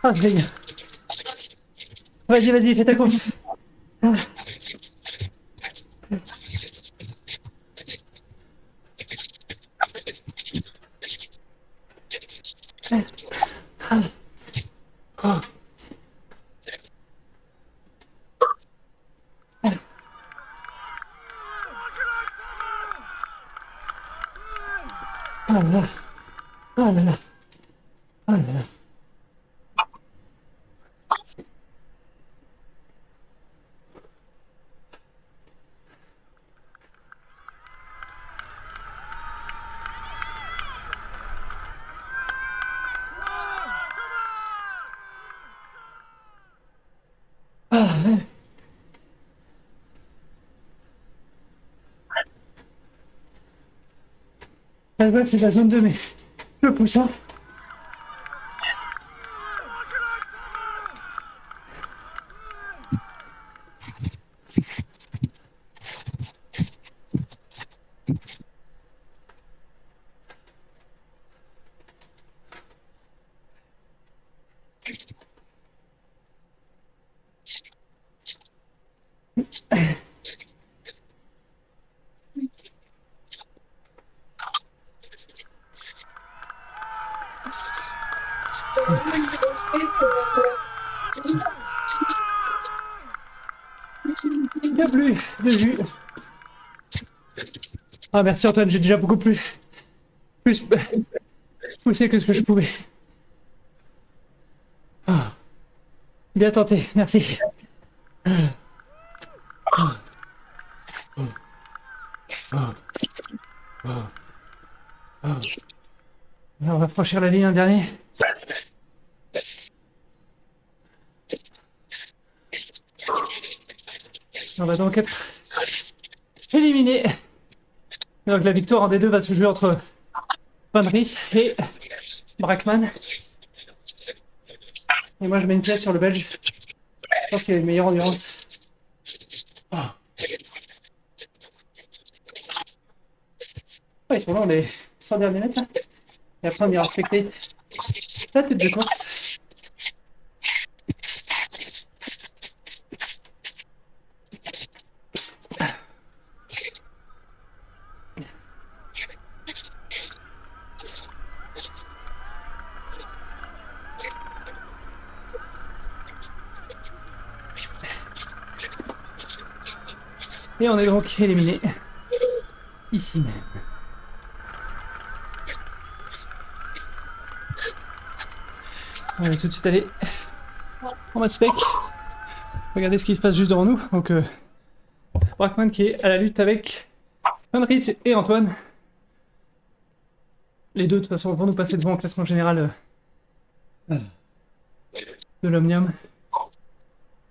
Ah, génial. Vas-y, vas-y, fais ta course. Ah. Ah. Ah là là. Ah là là. Ah là là. Ah, ouais. Ah ouais, c'est la zone 2, mais je pousse, hein. Bien plus de vue. Ah merci Antoine, j'ai déjà beaucoup plus poussé que ce que je pouvais. Ah. Bien tenté, merci. Alors, on va franchir la ligne un dernier. On va donc être éliminé. Donc la victoire en D2 va se jouer entre Van Ries et Brackman. Et moi je mets une pièce sur le Belge. Je pense qu'il a une meilleure endurance. Ah. Ah, ils sont là, les 100 derniers mètres là. Et après on ira respecter la tête de course. Et on est donc éliminé ici même. On va tout de suite aller en mode spec. Regardez ce qui se passe juste devant nous. Donc Brackman qui est à la lutte avec Van Ries et Antoine. Les deux de toute façon vont nous passer devant au classement général de l'Omnium.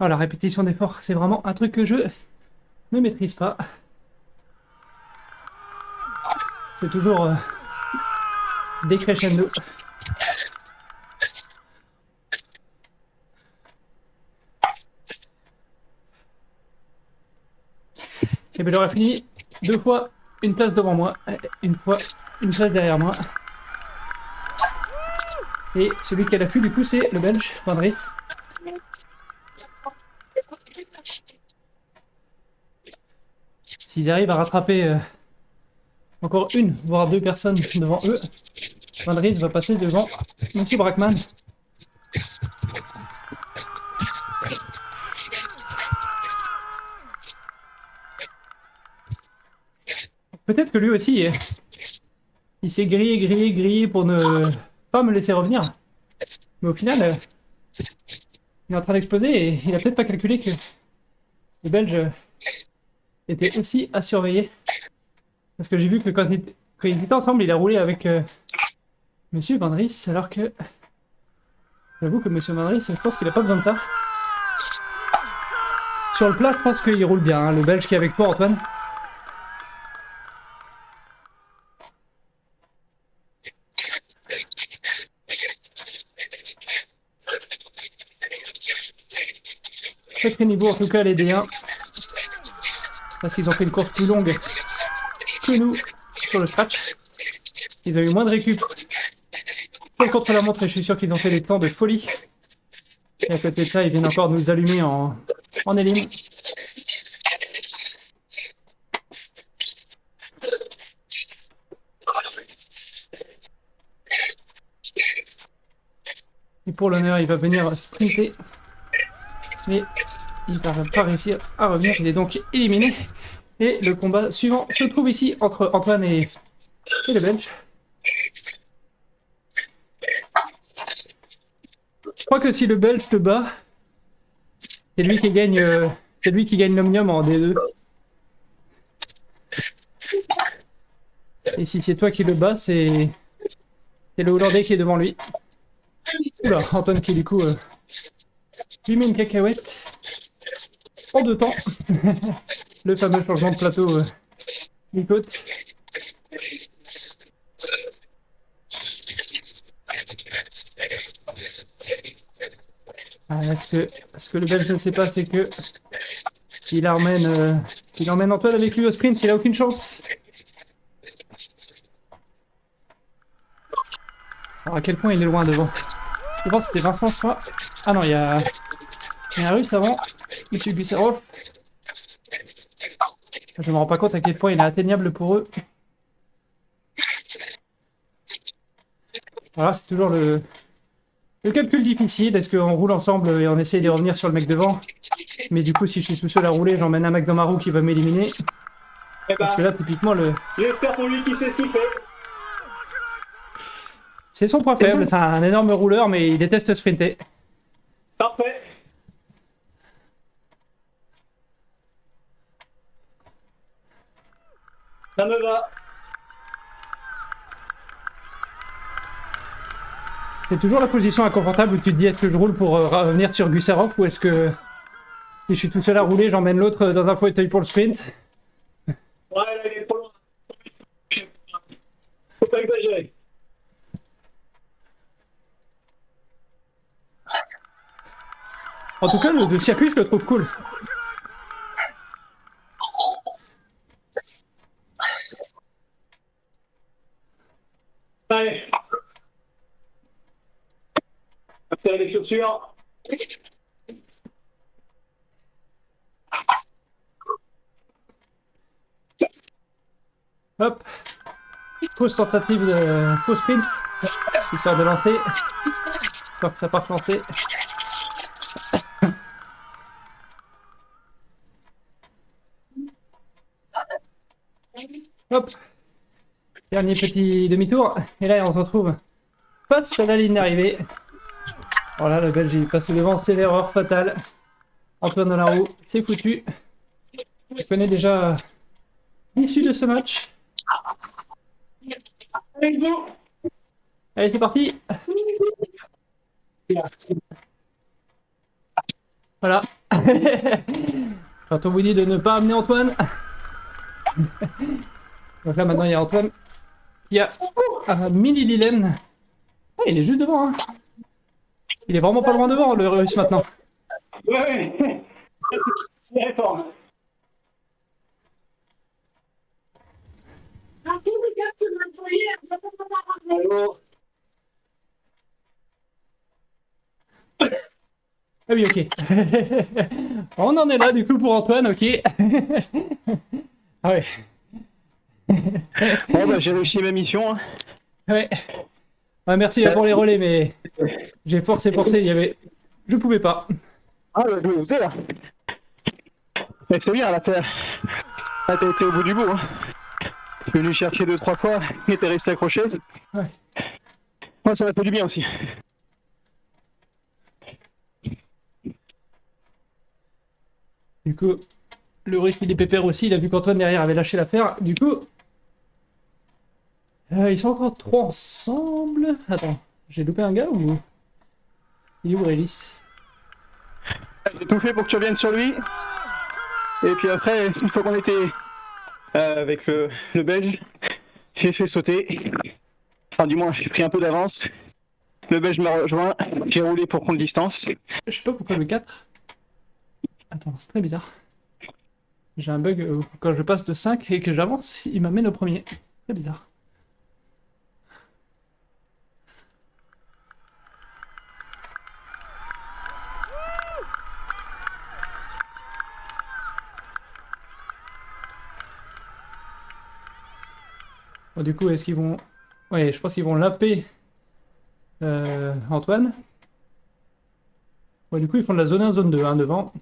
Oh, la répétition d'efforts, c'est vraiment un truc que je ne maîtrise pas. C'est toujours décrescendo. Et bien j'aurais fini 2 fois une place devant moi, une fois une place derrière moi. Et celui qui a l'affût du coup c'est le Belge, Van Ries. S'ils arrivent à rattraper encore une, voire 2 personnes devant eux, Van Ries va passer devant Monsieur Brackman. Peut-être que lui aussi, il s'est grillé pour ne pas me laisser revenir. Mais au final, il est en train d'exploser et il a peut-être pas calculé que le Belge était aussi à surveiller. Parce que j'ai vu que quand ils étaient ensemble, il a roulé avec Monsieur Van Ries, alors que j'avoue que Monsieur Van Ries, je pense qu'il a pas besoin de ça. Sur le plat, je pense qu'il roule bien, hein, le Belge qui est avec toi, Antoine. Sacré niveau en tout cas les D1. Parce qu'ils ont fait une course plus longue que nous sur le scratch. Ils ont eu moins de récup pour le contre-la-montre et je suis sûr qu'ils ont fait des temps de folie. Et à côté de ça, ils viennent encore nous allumer en élim. Et pour l'honneur, il va venir sprinter. Mais il va pas réussir à revenir. Il est donc éliminé. Et le combat suivant se trouve ici entre Antoine et le Belge. Je crois que si le Belge te bat, c'est lui qui gagne l'Omnium en D2. Et si c'est toi qui le bats, c'est le Hollandais qui est devant lui. Oula, Antoine qui du coup lui met une cacahuète en 2 temps. Le fameux changement de plateau des côtes. Ce que le Belge ne sait pas, c'est que il emmène Antoine avec lui au sprint, il a aucune chance. Alors à quel point il est loin devant? Je pense que c'était Vincent, je crois. Ah non, il y a un Russe avant, Monsieur Gusserov. Je me rends pas compte à quel point il est atteignable pour eux. Voilà, c'est toujours le calcul difficile. Est-ce qu'on roule ensemble et on essaye de revenir sur le mec devant? Mais du coup, si je suis tout seul à rouler, j'emmène un mec dans ma roue qui va m'éliminer. Eh Parce que ben, là, typiquement, j'espère pour lui qu'il sait ce qu'il fait. c'est son point faible. C'est un énorme rouleur, mais il déteste sprinter. Parfait. Ça me va. C'est toujours la position inconfortable où tu te dis est-ce que je roule pour revenir sur Gusarov ou est-ce que si je suis tout seul à rouler, j'emmène l'autre dans un fauteuil pour le sprint. Ouais, là, il est trop loin. Faut pas exagérer. En tout cas, le circuit, je le trouve cool. Allez. On va serrer les chaussures. Hop. Fausse tentative de fausse sprint. Histoire de lancer. Histoire que ça parte lancer. Hop. Dernier petit demi-tour. Et là, on se retrouve face à la ligne d'arrivée. Voilà, le Belge, il passe devant, c'est l'erreur fatale. Antoine dans la roue, c'est foutu. Je connais déjà l'issue de ce match. Allez, go. Allez, c'est parti. Voilà. Quand on vous dit de ne pas amener Antoine. Donc là, maintenant, il y a Antoine. Il y a un mini Lilène. Ah, il est juste devant. Hein. Il est vraiment pas loin devant, le Russe, maintenant. Ouais, ouais. C'est fort. Allô. Ah oui, ok. On en est là, du coup, pour Antoine, ok. Ah ouais. Bon, bah, j'ai réussi ma mission. Hein. Ouais. Ah, merci pour les relais, mais j'ai forcé, il y avait... Je pouvais pas. Ah, bah, je me doutais, là. Mais c'est bien, là, t'as été au bout du bout. Hein. Je suis venu chercher 2-3 fois, et t'es resté accroché. Ouais. Moi, ça m'a fait du bien aussi. Du coup, le Russe, il est pépère aussi, il a vu qu'Antoine derrière avait lâché l'affaire. Du coup, ils sont encore 3 ensemble. Attends, j'ai loupé un gars ou... Il est où, Rélis? J'ai tout fait pour que tu reviennes sur lui. Et puis après, une fois qu'on était avec le Belge, j'ai fait sauter. Enfin, du moins, j'ai pris un peu d'avance. Le Belge m'a rejoint. J'ai roulé pour prendre distance. Je sais pas pourquoi le 4. Attends, c'est très bizarre. J'ai un bug quand je passe de 5 et que j'avance, il m'amène au premier. Très bizarre. Bon, du coup, est-ce qu'ils vont... Ouais, je pense qu'ils vont laper Antoine. Ouais, du coup, ils font de la zone 1, zone 2, hein, devant.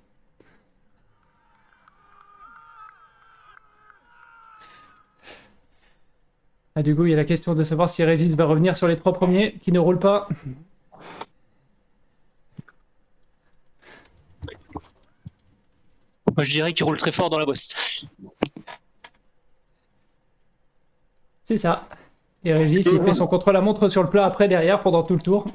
Ah, du coup, il y a la question de savoir si Régis va revenir sur les 3 premiers, qui ne roulent pas. Moi je dirais qu'il roule très fort dans la bosse. C'est ça. Et Régis, il fait son contre-la-montre sur le plat après, derrière, pendant tout le tour.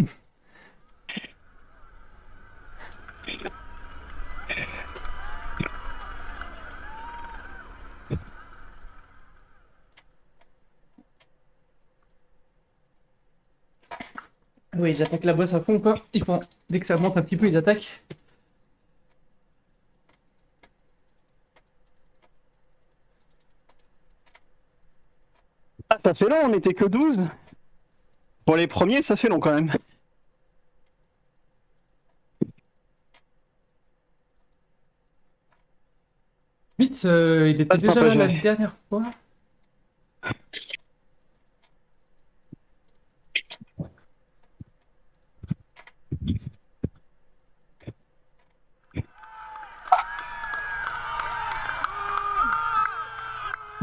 Oui, ils attaquent la bosse à fond, quoi. Ils font... Dès que ça monte un petit peu, ils attaquent. Ah, ça fait long, on n'était que 12. Pour les premiers, ça fait long quand même. Vite, il était Pas de déjà sympa, là la Jerry. dernière fois.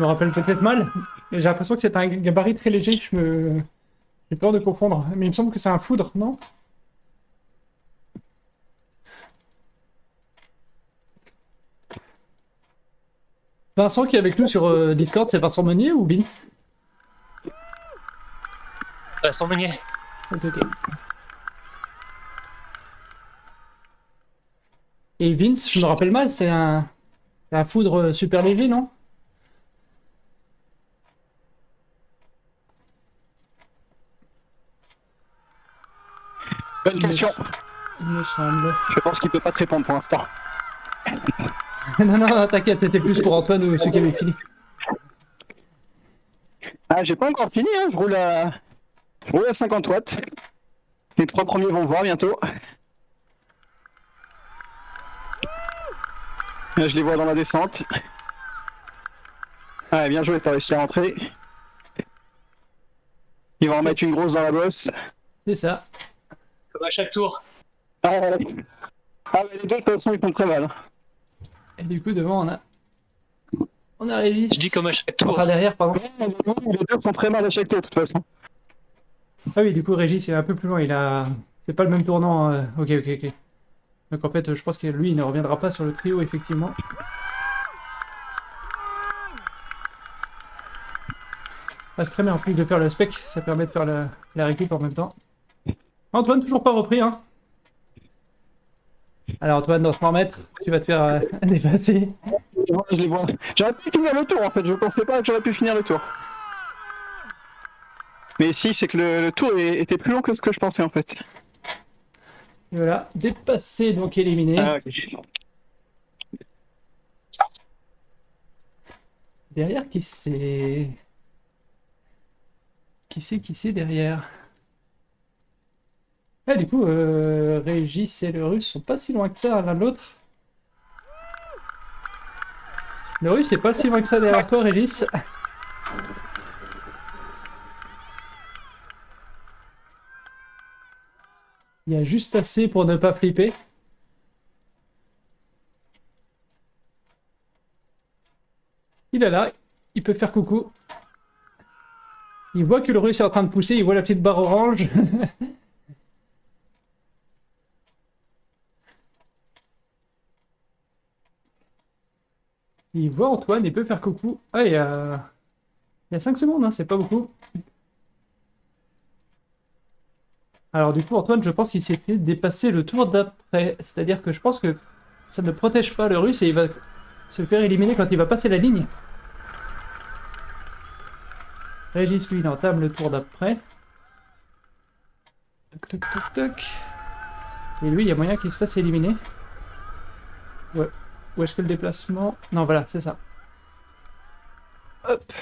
me rappelle peut-être mal. Mais j'ai l'impression que c'est un gabarit très léger. J'ai peur de confondre. Mais il me semble que c'est un foudre, non? Vincent qui est avec nous sur Discord, c'est Vincent Meunier ou Vince? Sans meunier. Ok, ok. Et Vince, je me rappelle mal, c'est un foudre super léger, non? Bonne question. Il me semble. Je pense qu'il peut pas te répondre pour l'instant. Non, non, t'inquiète, c'était plus pour Antoine ou ceux qui avaient fini. Ah, j'ai pas encore fini, hein. Je roule à 50 watts. Les 3 premiers vont voir bientôt. Là, je les vois dans la descente. Ah, bien joué, t'as réussi à rentrer. Ils vont en mettre une grosse dans la bosse. C'est ça. Comme à chaque tour. Ah, ouais. Ah, mais les deux, de toute façon, ils font très mal. Et du coup, devant, on a Régis. Je dis comme à chaque tour. Enfin, derrière, pardon. Les deux font très mal à chaque tour, de toute façon. Ah oui, du coup, Régis est un peu plus loin. C'est pas le même tournant. Ok, ok, ok. Donc en fait, je pense que lui, il ne reviendra pas sur le trio, effectivement. Ah, c'est très bien, en plus de faire le spec, ça permet de faire la récup en même temps. Antoine, toujours pas repris, hein? Alors Antoine, dans 3 mètres, tu vas te faire dépasser. Je les vois. J'aurais pu finir le tour, en fait. Je pensais pas que j'aurais pu finir le tour. Mais si, c'est que le tour était plus long que ce que je pensais, en fait. Et voilà, dépassé, donc éliminé. Ah, ok. Derrière, qui c'est? Qui c'est derrière? Ah, du coup, Régis et le Russe sont pas si loin que ça l'un de l'autre. Le Russe est pas si loin que ça derrière toi, Régis. Il y a juste assez pour ne pas flipper. Il est là, il peut faire coucou. Il voit que le Russe est en train de pousser, il voit la petite barre orange. Il voit Antoine et peut faire coucou. Ah, il y a 5 secondes, hein, c'est pas beaucoup. Alors du coup, Antoine, je pense qu'il s'est fait dépasser le tour d'après. C'est-à-dire que je pense que ça ne protège pas le Russe et il va se faire éliminer quand il va passer la ligne. Régis, lui, il entame le tour d'après. Toc, toc, toc, toc. Et lui, il y a moyen qu'il se fasse éliminer. Ouais. Où est-ce que le déplacement... Non, voilà, c'est ça. Hop.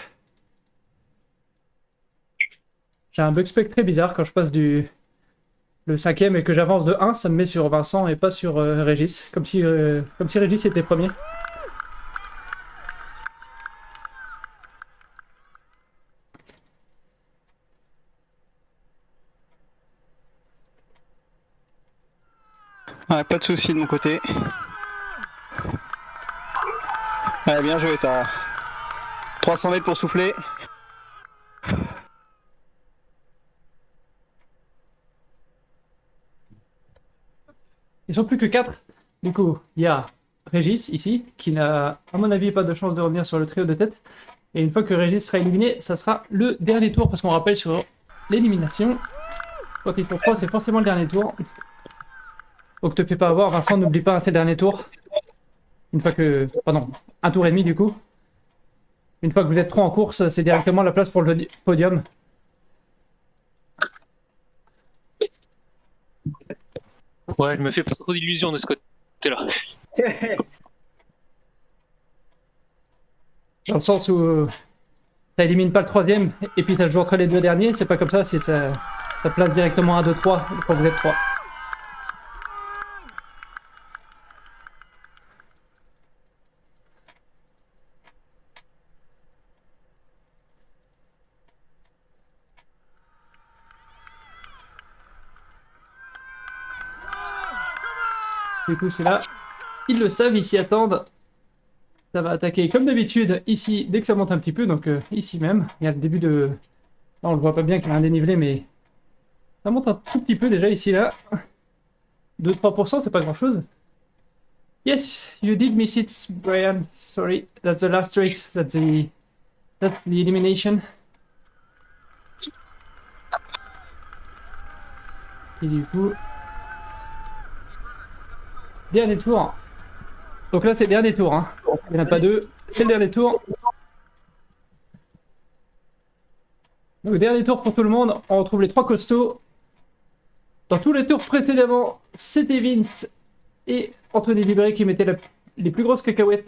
J'ai un bug spec très bizarre quand je passe le 5ème et que j'avance de 1, ça me met sur Vincent et pas sur Régis. Comme si Régis était premier. Ouais, pas de soucis de mon côté. Ouais, bien joué, t'as 300 mètres pour souffler. Ils sont plus que 4. Du coup, il y a Régis ici, qui n'a, à mon avis, pas de chance de revenir sur le trio de tête. Et une fois que Régis sera éliminé, ça sera le dernier tour, parce qu'on rappelle sur l'élimination, quand ils font 3, c'est forcément le dernier tour. Donc te fais pas avoir, Vincent, n'oublie pas ces derniers tours. Une fois que... Pardon, un tour et demi du coup. Une fois que vous êtes 3 en course, c'est directement la place pour le podium. Ouais, je me fais pas trop d'illusions de ce côté-là. Dans le sens où ça élimine pas le 3ème, et puis ça joue entre les 2 derniers, c'est pas comme ça, ça place directement 1, 2, 3 quand vous êtes 3. Du coup, c'est là. Ils le savent, ils s'y attendent. Ça va attaquer comme d'habitude ici, dès que ça monte un petit peu, donc ici même. Il y a le début de... Là, on le voit pas bien qu'il y a un dénivelé, mais ça monte un tout petit peu déjà ici, là. 2-3%, c'est pas grand-chose. Yes, you did miss it, Brian. Sorry, that's the last race. That's the elimination. Et du coup... Dernier tour. Donc là, c'est le dernier tour. Hein. Il n'y en a pas deux. C'est le dernier tour. Donc, dernier tour pour tout le monde. On retrouve les trois costauds. Dans tous les tours précédemment, c'était Vince et Anthony Libré qui mettaient les plus grosses cacahuètes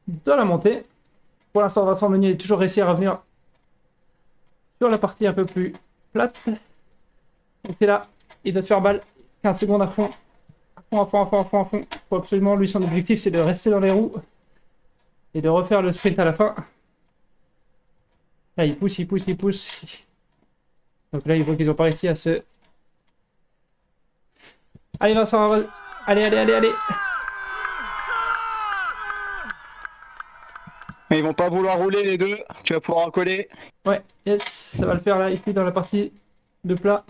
dans la montée. Pour l'instant, Vincent Meunier est toujours réussi à revenir sur la partie un peu plus plate. Donc c'est là, il doit se faire balle. 15 secondes à fond. À fond. Faut absolument, lui, son objectif, c'est de rester dans les roues et de refaire le sprint à la fin. Là, il pousse. Donc là, il voit qu'ils n'ont pas réussi à se... Allez, Vincent, allez. Mais ils vont pas vouloir rouler les deux, tu vas pouvoir recoller. Ouais, yes, ça va le faire là, ici, dans la partie de plat.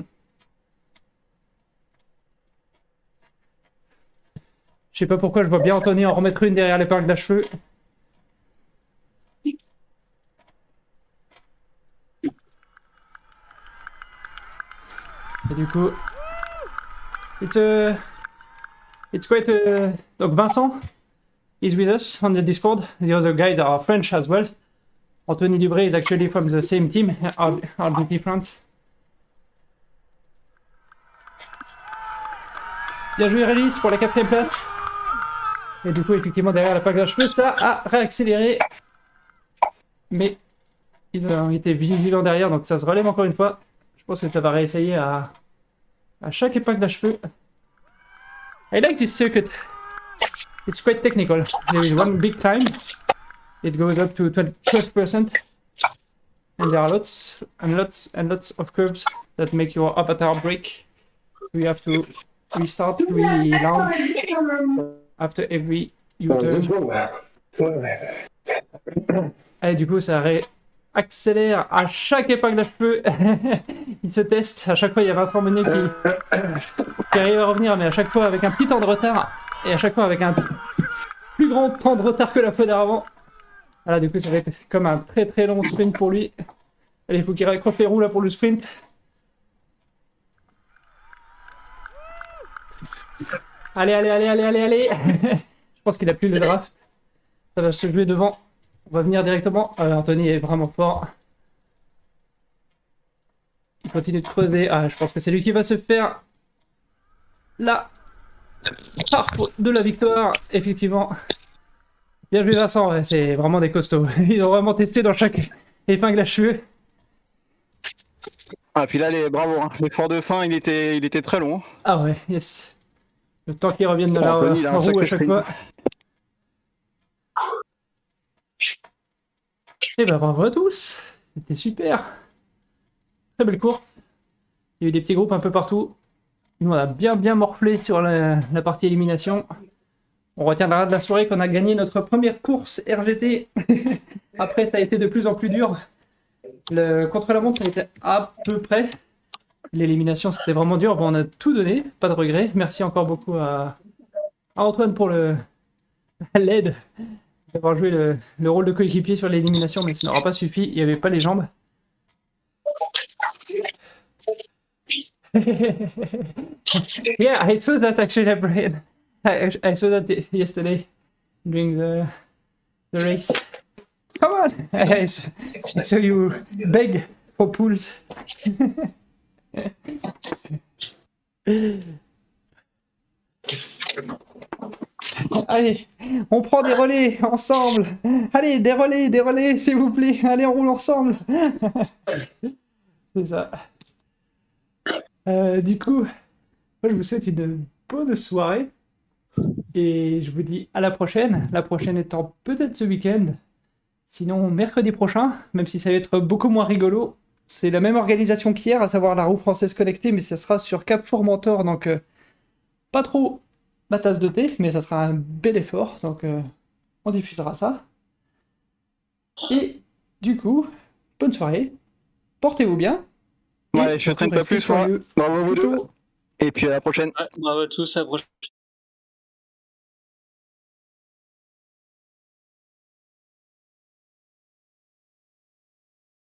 Je sais pas pourquoi je vois bien Anthony en remettre une derrière l'épingle à cheveux. Et du coup, it's quite donc Vincent is with us on the Discord. The other guys are French as well. Anthony Dubré is actually from the same team, RDT France. Bien joué Rélis pour la 4ème place. Et du coup, effectivement, derrière la plaque à cheveux, ça a réaccéléré. Mais ils ont été vigilants derrière, donc ça se relève encore une fois. Je pense que ça va réessayer à chaque épingle à cheveux. I like this circuit. It's quite technical. There is one big climb. It goes up to 12%. And there are lots of curves that make your avatar break. You have to restart, relaunch after every U-turn. Et du coup, ça accélère à chaque épingle à cheveux. Il se teste. À chaque fois, il y a Vincent Meunier qui arrive à revenir, mais à chaque fois avec un petit temps de retard. Et à chaque fois avec un plus grand temps de retard que la fois d'avant. Voilà, du coup, ça va être comme un très long sprint pour lui. Allez, il faut qu'il raccroche les roues là pour le sprint. Allez. Je pense qu'il a plus le draft. Ça va se jouer devant. On va venir directement. Anthony est vraiment fort. Il continue de creuser. Ah, je pense que c'est lui qui va se faire la harpe de la victoire. Effectivement. Bien joué Vincent. Ouais, c'est vraiment des costauds. Ils ont vraiment testé dans chaque épingle à cheveux. Ah, puis là, bravo. Hein. L'effort de fin, il était très long. Ah ouais, yes. Le temps qu'ils reviennent de la roue à chaque fois. Et ben bravo à tous. C'était super. Très belle course. Il y a eu des petits groupes un peu partout. Nous, on a bien morflé sur la partie élimination. On retiendra de la soirée qu'on a gagné notre première course RGT. Après, ça a été de plus en plus dur. Le contre-la-montre, ça a été à peu près. L'élimination, c'était vraiment dur. Bon, on a tout donné, pas de regret. Merci encore beaucoup à Antoine pour l'aide d'avoir joué le rôle de coéquipier sur l'élimination, mais ça n'aura pas suffi. Il n'y avait pas les jambes. Yeah, I saw that actually, Brian. I saw that yesterday during the race. Come on! I saw you beg for pools. Allez, on prend des relais ensemble. Allez, des relais, s'il vous plaît. Allez, on roule ensemble. C'est ça. Du coup, moi, je vous souhaite une bonne soirée. Et je vous dis à la prochaine. La prochaine étant peut-être ce week-end. Sinon, mercredi prochain, même si ça va être beaucoup moins rigolo. C'est la même organisation qu'hier, à savoir la roue française connectée, mais ça sera sur Cap Fourmentor, donc pas trop ma tasse de thé, mais ça sera un bel effort. Donc on diffusera ça. Et du coup, bonne soirée, portez-vous bien. Ouais, et je ne traîne surtout, pas restez plus, moi. curieux. Bravo vous deux. Plutôt. Et puis à la prochaine. Ouais, bravo à tous, à la prochaine.